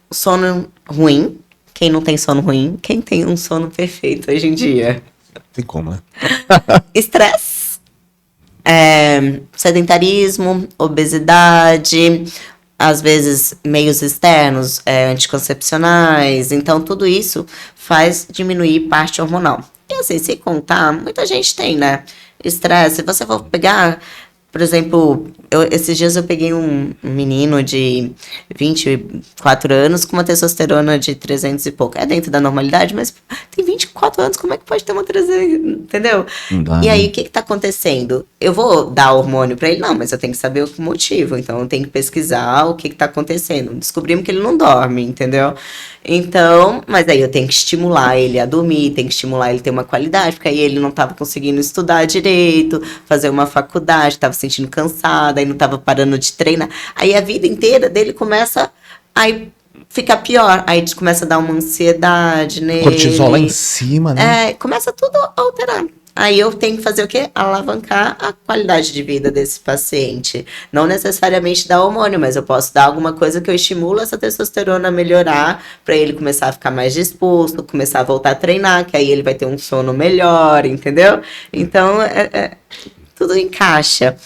O sono ruim. Quem não tem sono ruim? Quem tem um sono perfeito hoje em dia? Tem como, né? Estresse, sedentarismo, obesidade, às vezes meios externos, anticoncepcionais. Então, tudo isso faz diminuir parte hormonal. E assim, se contar, muita gente tem, né? Estresse. Se você for pegar, por exemplo, esses dias eu peguei um menino de 24 anos com uma testosterona de 300 e pouco. É dentro da normalidade, mas tem 24 anos, como é que pode ter uma 300, entendeu? E aí, o que tá acontecendo? Eu vou dar hormônio pra ele? Não, mas eu tenho que saber o motivo. Então, eu tenho que pesquisar o que tá acontecendo. Descobrimos que ele não dorme, entendeu? Então, mas aí eu tenho que estimular ele a dormir, tenho que estimular ele a ter uma qualidade, porque aí ele não estava conseguindo estudar direito, fazer uma faculdade, estava se sentindo cansado, aí não estava parando de treinar. Aí a vida inteira dele começa a ficar pior, aí começa a dar uma ansiedade nele. Cortisol lá em cima, né? Começa tudo a alterar. Aí eu tenho que fazer o quê? Alavancar a qualidade de vida desse paciente. Não necessariamente dar hormônio, mas eu posso dar alguma coisa que eu estimulo essa testosterona a melhorar, para ele começar a ficar mais disposto, começar a voltar a treinar, que aí ele vai ter um sono melhor, entendeu? Então, tudo encaixa.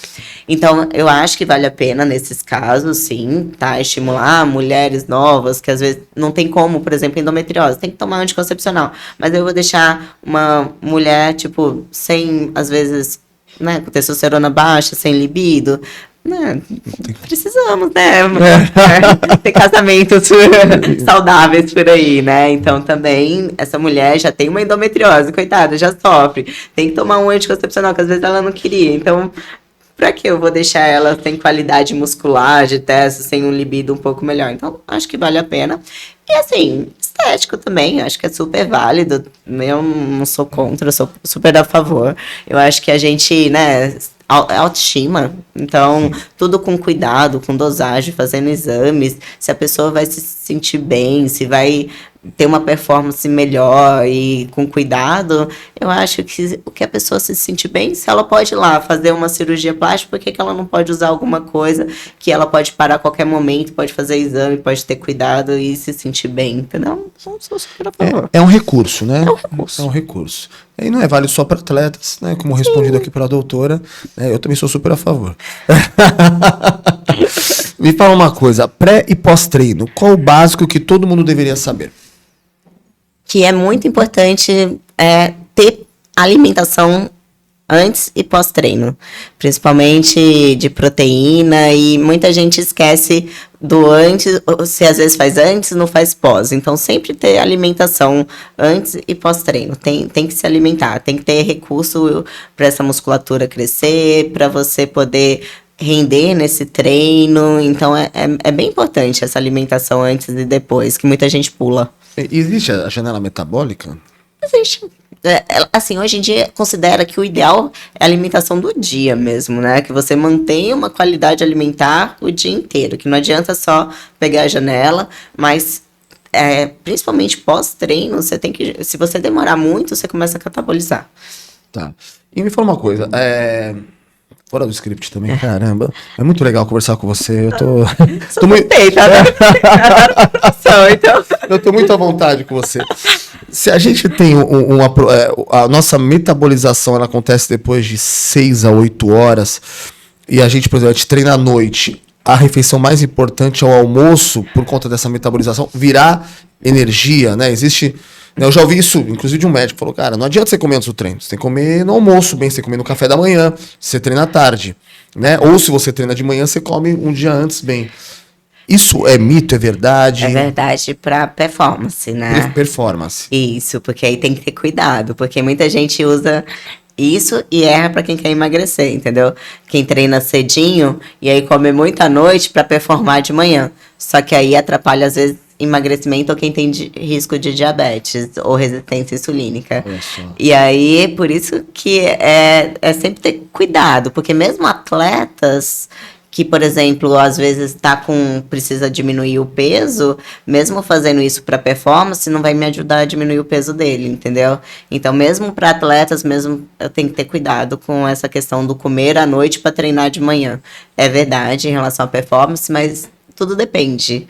Então, eu acho que vale a pena, nesses casos, sim, tá? Estimular mulheres novas, que às vezes não tem como, por exemplo, endometriose, tem que tomar anticoncepcional. Mas eu vou deixar uma mulher, tipo, sem, às vezes, né, com testosterona baixa, sem libido. Né? Precisamos, né? Ter casamentos saudáveis por aí, né? Então também essa mulher já tem uma endometriose, coitada, já sofre. Tem que tomar um anticoncepcional, que às vezes ela não queria. Então, pra que eu vou deixar ela sem qualidade muscular, de teste, sem um libido um pouco melhor? Então, acho que vale a pena. E assim, estético também, acho que é super válido. Eu não sou contra, eu sou super a favor. Eu acho que a gente, né, autoestima, então tudo com cuidado, com dosagem, fazendo exames, se a pessoa vai se sentir bem, se vai ter uma performance melhor e com cuidado, eu acho que o que a pessoa se sentir bem, se ela pode ir lá fazer uma cirurgia plástica, por que ela não pode usar alguma coisa que ela pode parar a qualquer momento, pode fazer exame, pode ter cuidado e se sentir bem, entendeu? Sou super a favor. É um recurso, né? É um recurso. É um recurso. E não é válido só para atletas, né? Como respondido aqui pela doutora, né? Eu também sou super a favor. Me fala uma coisa, pré e pós-treino, qual o básico que todo mundo deveria saber? Que é muito importante ter alimentação antes e pós-treino, principalmente de proteína, e muita gente esquece do antes, se às vezes faz antes, não faz pós. Então, sempre ter alimentação antes e pós-treino. Tem que se alimentar, tem que ter recurso para essa musculatura crescer, para você poder render nesse treino. Então, é bem importante essa alimentação antes e depois, que muita gente pula. Existe a janela metabólica? Existe. Assim, hoje em dia, considera que o ideal é a alimentação do dia mesmo, né? Que você mantenha uma qualidade alimentar o dia inteiro. Que não adianta só pegar a janela, mas principalmente pós-treino, você tem que... Se você demorar muito, você começa a catabolizar. Tá. E me fala uma coisa, fora do script também, caramba. É muito legal conversar com você. Eu tô muito... então... Eu tô muito à vontade com você. Se a gente tem a nossa metabolização, ela acontece depois de 6 a 8 horas, e a gente, por exemplo, a gente treina à noite, a refeição mais importante é o almoço, por conta dessa metabolização, virar energia, né? Existe... Eu já ouvi isso, inclusive de um médico, falou, cara, não adianta você comer antes do treino, você tem que comer no almoço bem, você tem que comer no café da manhã, você treina à tarde, né? Ou se você treina de manhã, você come um dia antes bem. Isso é mito, é verdade? É verdade para performance, né? Performance. Isso, porque aí tem que ter cuidado, porque muita gente usa isso e erra para quem quer emagrecer, entendeu? Quem treina cedinho e aí come muito à noite para performar de manhã. Só que aí atrapalha, às vezes, emagrecimento ou quem tem risco de diabetes ou resistência insulínica. E aí, por isso que é sempre ter cuidado, porque mesmo atletas que, por exemplo, às vezes precisa diminuir o peso, mesmo fazendo isso para performance, não vai me ajudar a diminuir o peso dele, entendeu? Então, mesmo para atletas, mesmo eu tenho que ter cuidado com essa questão do comer à noite para treinar de manhã. É verdade em relação à performance, mas tudo depende.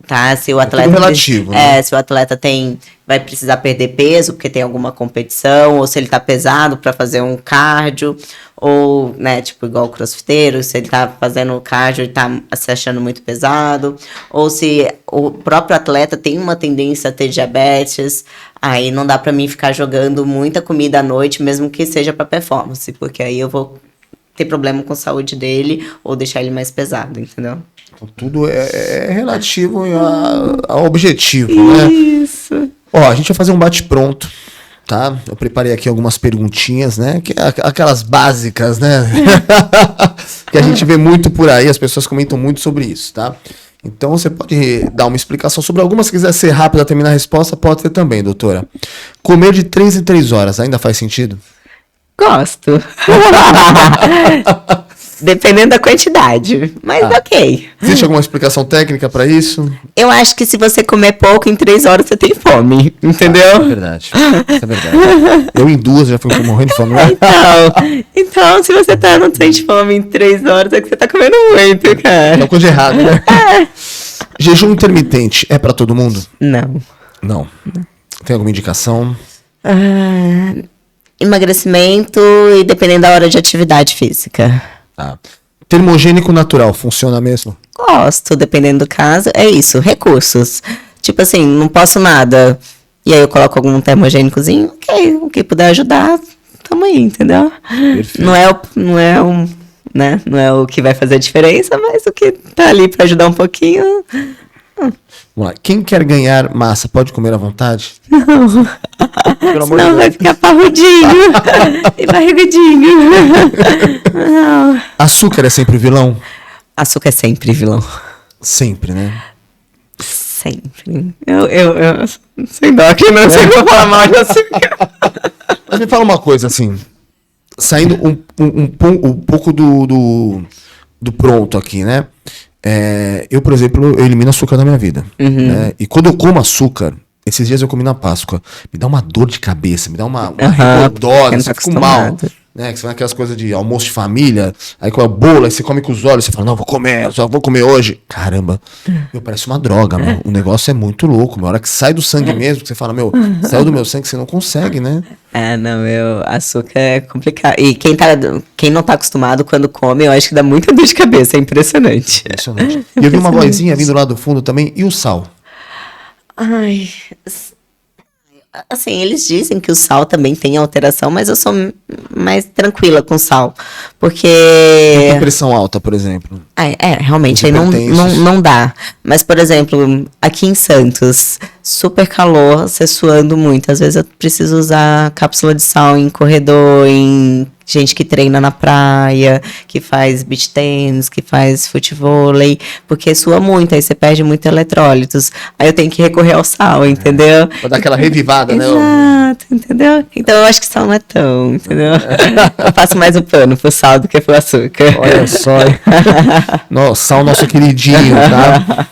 Tá, se o atleta tudo relativo, né? se o atleta vai precisar perder peso porque tem alguma competição, ou se ele tá pesado para fazer um cardio, ou, né, tipo, igual o crossfiteiro, se ele tá fazendo cardio e tá se achando muito pesado, ou se o próprio atleta tem uma tendência a ter diabetes, aí não dá para mim ficar jogando muita comida à noite, mesmo que seja para performance, porque aí eu vou ter problema com a saúde dele ou deixar ele mais pesado, entendeu? Tudo é relativo ao objetivo, né? Isso. Ó, a gente vai fazer um bate-pronto, tá? Eu preparei aqui algumas perguntinhas, né? Aquelas básicas, né? Que a gente vê muito por aí, as pessoas comentam muito sobre isso, tá? Então você pode dar uma explicação sobre algumas. Se quiser ser rápido a terminar a resposta, pode ser também, doutora. Comer de 3 em 3 horas, ainda faz sentido? Gosto. Dependendo da quantidade, mas ok. Existe alguma explicação técnica para isso? Eu acho que se você comer pouco, em 3 horas você tem fome, entendeu? É verdade. Isso é verdade. Eu em 2 já fui morrendo de fome. Então, se você não sente fome em 3 horas, é que você tá comendo muito, cara. É coisa de errado, né? Jejum intermitente é para todo mundo? Não. Tem alguma indicação? Emagrecimento e dependendo da hora de atividade física. Termogênico natural, funciona mesmo? Gosto, dependendo do caso. É isso, recursos. Tipo assim, não posso nada. E aí eu coloco algum termogênicozinho, ok, o que puder ajudar, tamo aí, entendeu? Perfeito. Não é o que vai fazer a diferença, mas o que tá ali pra ajudar um pouquinho. Vamos lá. Quem quer ganhar massa pode comer à vontade? Pelo amor de Deus. Vai ficar parrudinho e barrigudinho. Não. Açúcar é sempre vilão? Açúcar é sempre vilão. Sempre, né? Sempre. Eu sem dó que não sei como falar mal de açúcar. Mas me fala uma coisa, assim, saindo um pouco do pronto aqui, né? Eu, por exemplo, eu elimino açúcar da minha vida. Né? E quando eu como açúcar, esses dias eu comi na Páscoa, me dá uma dor de cabeça, me dá uma regordose, você fica mal. Né? Que você vai aquelas coisas de almoço de família, aí com a bolo, aí você come com os olhos, você fala, não, vou comer, só vou comer hoje. Caramba, parece uma droga, meu. O negócio é muito louco, meu. A hora que sai do sangue mesmo, que você fala, saiu do meu sangue, você não consegue, né? Açúcar é complicado. E quem não tá acostumado quando come, eu acho que dá muita dor de cabeça, é impressionante. E eu vi uma vozinha vindo lá do fundo também, e o sal? Ai, assim, eles dizem que o sal também tem alteração, mas eu sou mais tranquila com sal, porque... Tem pressão alta, por exemplo. Realmente, aí não dá. Mas, por exemplo, aqui em Santos, super calor, você suando muito. Às vezes eu preciso usar cápsula de sal em corredor, em gente que treina na praia, que faz beach tennis, que faz futevôlei, porque sua muito, aí você perde muito eletrólitos. Aí eu tenho que recorrer ao sal, entendeu? Pra dar aquela revivada, né? Exato, entendeu? Então eu acho que sal não é tão, entendeu? Eu passo mais o pano pro sal do que pro açúcar. Olha só. Sal, nosso queridinho, tá?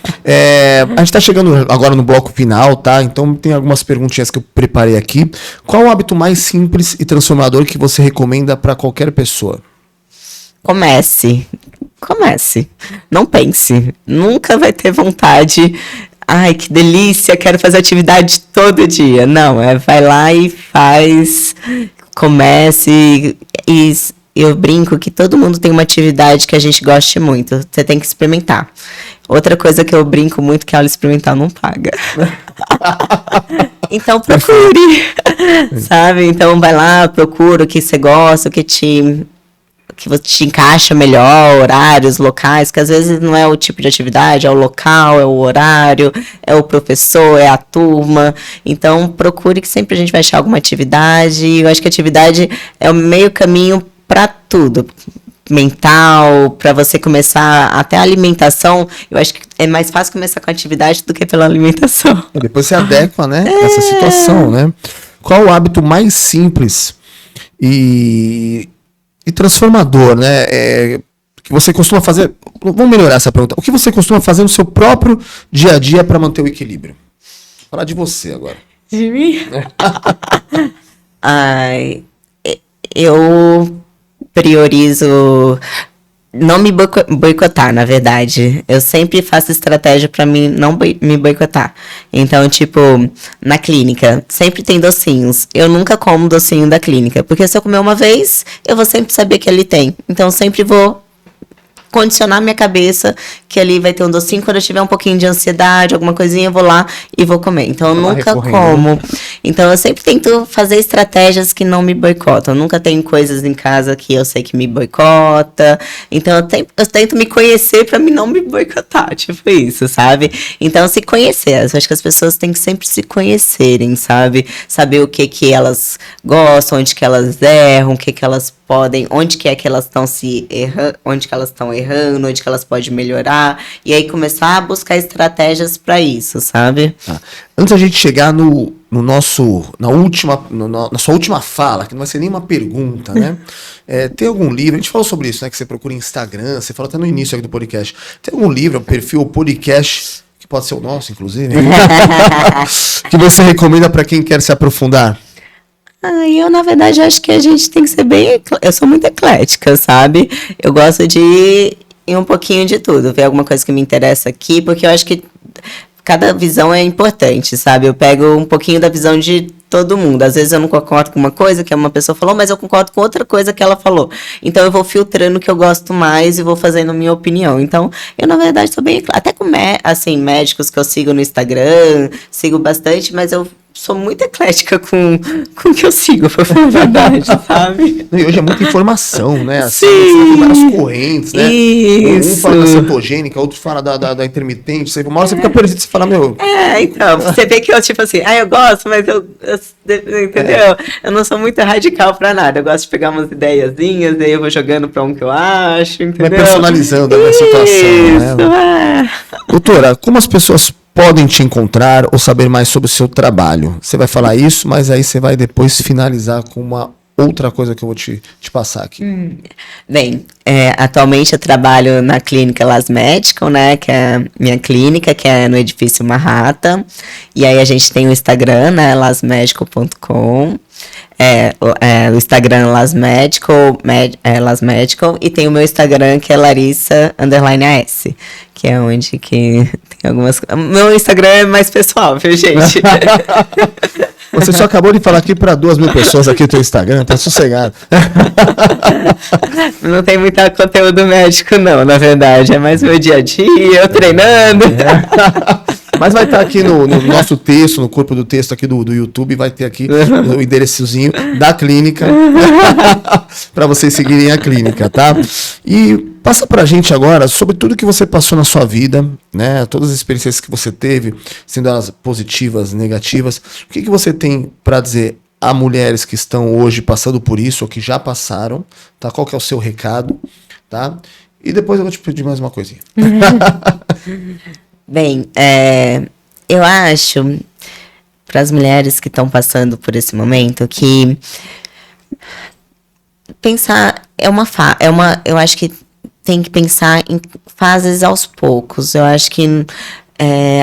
A gente tá chegando agora no bloco final, tá? Então tem algumas perguntinhas que eu preparei aqui. Qual o hábito mais simples e transformador que você recomenda para qualquer pessoa? Comece. Não pense. Nunca vai ter vontade. Ai, que delícia, quero fazer atividade todo dia. Não, vai lá e faz. Comece. E eu brinco que todo mundo tem uma atividade que a gente goste muito. Você tem que experimentar. Outra coisa que eu brinco muito que a aula experimental não paga. Então procure, sabe? Então vai lá, procura o que você gosta, o que te encaixa melhor, horários, locais, que às vezes não é o tipo de atividade, é o local, é o horário, é o professor, é a turma. Então procure que sempre a gente vai achar alguma atividade. Eu acho que a atividade é o meio caminho para tudo. Mental, para você começar até a alimentação, eu acho que é mais fácil começar com a atividade do que pela alimentação. Depois você adequa, né, essa situação, né? Qual o hábito mais simples e transformador, né? que você costuma fazer... Vamos melhorar essa pergunta. O que você costuma fazer no seu próprio dia a dia para manter o equilíbrio? Vou falar de você agora. De mim? Ai, eu priorizo não me boicotar, na verdade. Eu sempre faço estratégia pra mim não me boicotar. Então, tipo, na clínica, sempre tem docinhos. Eu nunca como docinho da clínica, porque se eu comer uma vez, eu vou sempre saber que ali tem. Então, eu sempre vou condicionar minha cabeça que ali vai ter um docinho. Quando eu tiver um pouquinho de ansiedade, alguma coisinha, eu vou lá e vou comer. Então, eu nunca como. Então, eu sempre tento fazer estratégias que não me boicotam. Eu nunca tenho coisas em casa que eu sei que me boicota. Então, eu tento me conhecer pra mim não me boicotar. Tipo isso, sabe? Então, se conhecer. Eu acho que as pessoas têm que sempre se conhecerem, sabe? Saber o que elas gostam, onde que elas erram, o que elas podem, onde que é que elas estão se errando, onde que elas estão errando, onde que elas podem melhorar, e aí começar a buscar estratégias para isso, sabe? Antes da gente chegar na sua última fala, que não vai ser nenhuma pergunta, né? Tem algum livro, a gente falou sobre isso, né? Que você procura em Instagram, você falou até no início aqui do podcast. Tem algum livro, um perfil, podcast, que pode ser o nosso, inclusive, que você recomenda para quem quer se aprofundar? Eu, na verdade, acho que a gente tem que ser bem... Eu sou muito eclética, sabe? Eu gosto de ir em um pouquinho de tudo, ver alguma coisa que me interessa aqui, porque eu acho que cada visão é importante, sabe? Eu pego um pouquinho da visão de todo mundo. Às vezes eu não concordo com uma coisa que uma pessoa falou, mas eu concordo com outra coisa que ela falou. Então eu vou filtrando o que eu gosto mais e vou fazendo a minha opinião. Então, eu, na verdade, sou bem... Até com médicos que eu sigo no Instagram, sigo bastante, mas eu sou muito eclética com o que eu sigo, pra falar a verdade, sabe? E hoje é muita informação, né? Assim, Sim. tem várias correntes, né? Isso. Um fala da cetogênica, outro fala da intermitente. Uma hora você fica perdido, você fala, meu... Então, você vê que eu, tipo assim, eu gosto, mas eu entendeu? Eu não sou muito radical pra nada. Eu gosto de pegar umas ideiazinhas, daí eu vou jogando pra um que eu acho, entendeu? Vai personalizando a minha situação, né? Doutora, como as pessoas podem te encontrar ou saber mais sobre o seu trabalho? Você vai falar isso, mas aí você vai depois finalizar com uma outra coisa que eu vou te passar aqui. Bem, atualmente eu trabalho na clínica Las Medical, né, que é a minha clínica, que é no edifício Marrata, e aí a gente tem o Instagram, né, lasmedical.com, o Instagram Las Medical, Las Medical, e tem o meu Instagram, que é Larissa_AS, que é onde que tem algumas... Meu Instagram é mais pessoal, viu, gente? Você só acabou de falar aqui para 2.000 pessoas aqui no teu Instagram, tá sossegado. Não tem muito conteúdo médico, não, na verdade. É mais meu dia a dia, eu treinando. Mas vai estar aqui no nosso texto, no corpo do texto aqui do YouTube, vai ter aqui o endereçozinho da clínica para vocês seguirem a clínica, tá? E passa pra gente agora sobre tudo que você passou na sua vida, né? Todas as experiências que você teve, sendo elas positivas, negativas. O que você tem para dizer a mulheres que estão hoje passando por isso ou que já passaram, tá? Qual que é o seu recado, tá? E depois eu vou te pedir mais uma coisinha. Bem, eu acho, para as mulheres que estão passando por esse momento, que pensar eu acho que tem que pensar em fases aos poucos. Eu acho que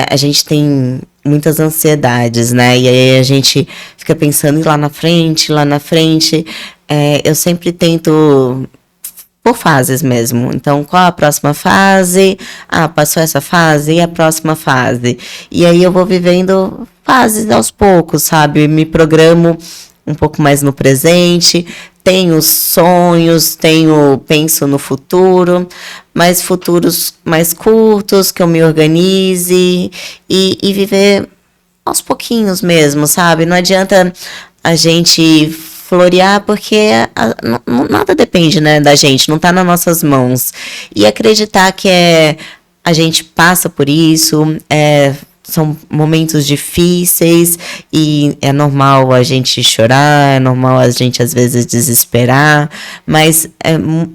a gente tem muitas ansiedades, né? E aí a gente fica pensando lá na frente. Eu sempre tento... por fases mesmo. Então, qual a próxima fase? Passou essa fase, e a próxima fase? E aí eu vou vivendo fases aos poucos, sabe? Me programo um pouco mais no presente, tenho sonhos, penso no futuro, mas futuros mais curtos, que eu me organize e viver aos pouquinhos mesmo, sabe? Não adianta a gente florear, porque nada depende, né, da gente, não tá nas nossas mãos. E acreditar que a gente passa por isso, são momentos difíceis e é normal a gente chorar, é normal a gente às vezes desesperar, mas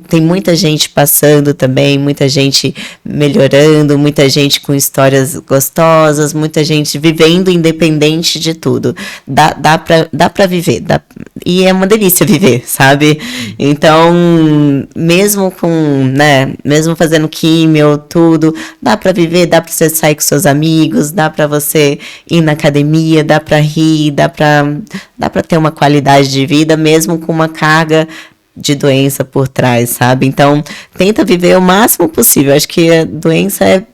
tem muita gente passando também, muita gente melhorando, muita gente com histórias gostosas, muita gente vivendo independente de tudo. Dá pra viver, e é uma delícia viver, sabe? Então, mesmo mesmo fazendo químio, tudo, dá pra viver, dá pra você sair com seus amigos, dá pra você ir na academia, dá pra rir, dá pra ter uma qualidade de vida, mesmo com uma carga de doença por trás, sabe? Então, tenta viver o máximo possível. Acho que a doença é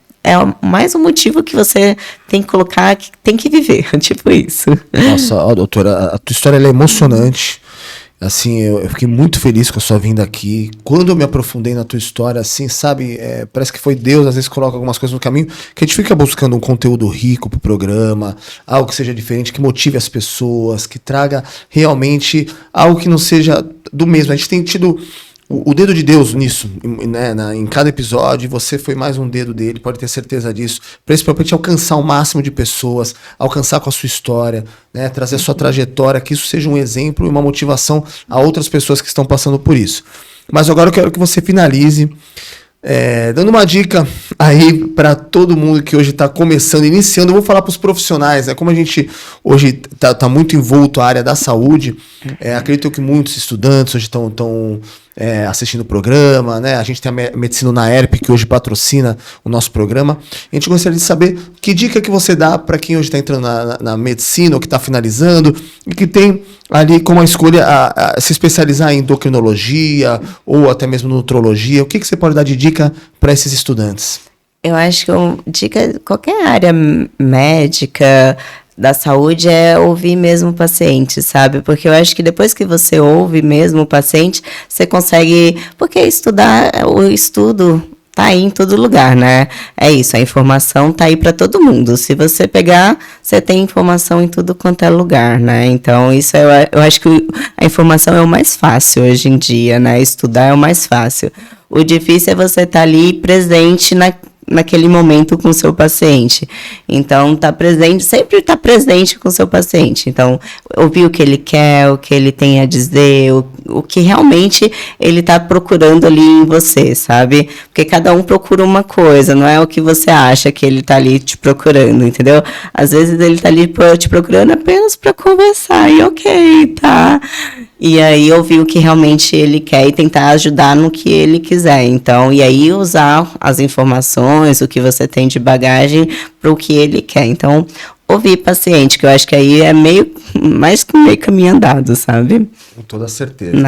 mais um motivo que você tem que colocar, que tem que viver, tipo isso. Nossa, doutora, a tua história ela é emocionante. Assim, eu fiquei muito feliz com a sua vinda aqui. Quando eu me aprofundei na tua história, assim, sabe, parece que foi Deus, às vezes coloca algumas coisas no caminho, que a gente fica buscando um conteúdo rico pro programa, algo que seja diferente, que motive as pessoas, que traga realmente algo que não seja do mesmo. A gente tem tido o dedo de Deus nisso, né? Em cada episódio, você foi mais um dedo dele, pode ter certeza disso, principalmente alcançar o máximo de pessoas, alcançar com a sua história, né? Trazer a sua trajetória, que isso seja um exemplo e uma motivação a outras pessoas que estão passando por isso. Mas agora eu quero que você finalize dando uma dica aí para todo mundo que hoje está começando, iniciando. Eu vou falar para os profissionais, né? Como a gente hoje tá muito envolto a área da saúde, acredito que muitos estudantes hoje estão assistindo o programa, né? A gente tem a Medicina na ERP, que hoje patrocina o nosso programa. A gente gostaria de saber que dica que você dá para quem hoje está entrando na medicina ou que está finalizando e que tem ali como a escolha a se especializar em endocrinologia ou até mesmo nutrologia. O que você pode dar de dica para esses estudantes? Eu acho que dica, qualquer área médica, da saúde, é ouvir mesmo o paciente, sabe? Porque eu acho que depois que você ouve mesmo o paciente, você consegue... Porque o estudo tá aí em todo lugar, né? É isso, a informação tá aí para todo mundo. Se você pegar, você tem informação em tudo quanto é lugar, né? Então, isso eu acho que a informação é o mais fácil hoje em dia, né? Estudar é o mais fácil. O difícil é você estar ali presente naquele momento com o seu paciente. Então, sempre tá presente com o seu paciente. Então, ouvir o que ele quer, o que ele tem a dizer, o que realmente ele tá procurando ali em você, sabe? Porque cada um procura uma coisa, não é o que você acha que ele tá ali te procurando, entendeu? Às vezes ele tá ali te procurando apenas para conversar, e ok, tá? E aí ouvir o que realmente ele quer e tentar ajudar no que ele quiser. Então, e aí usar as informações, o que você tem de bagagem para o que ele quer. Então, ouvir paciente, que eu acho que aí é mais que meio caminho andado, sabe? Com toda certeza.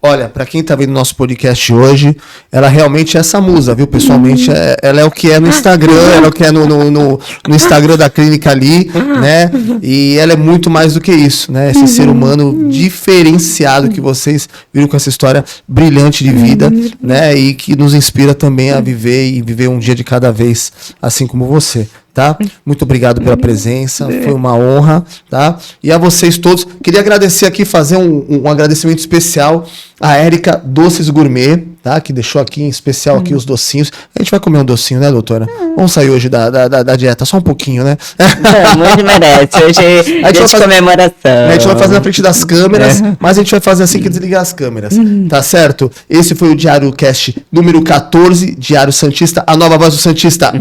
Olha, para quem tá vendo nosso podcast hoje, ela realmente é essa musa, viu? Pessoalmente, ela é o que é no Instagram, ela é o que é no Instagram da clínica ali, né? E ela é muito mais do que isso, né? Esse ser humano diferenciado que vocês viram com essa história brilhante de vida, né? E que nos inspira também a viver um dia de cada vez, assim como você. Tá? Muito obrigado pela presença, foi uma honra, tá? E a vocês todos, queria agradecer aqui, fazer um agradecimento especial à Érica Doces Gourmet, tá? Que deixou aqui em especial aqui os docinhos. A gente vai comer um docinho, né, doutora? Vamos sair hoje da dieta, só um pouquinho, né? Muito merece, hoje é dia de comemoração. A gente vai fazer na frente das câmeras, mas a gente vai fazer assim que desligar as câmeras, tá certo? Esse foi o Diário Cast número 14, Diário Santista, a nova voz do Santista.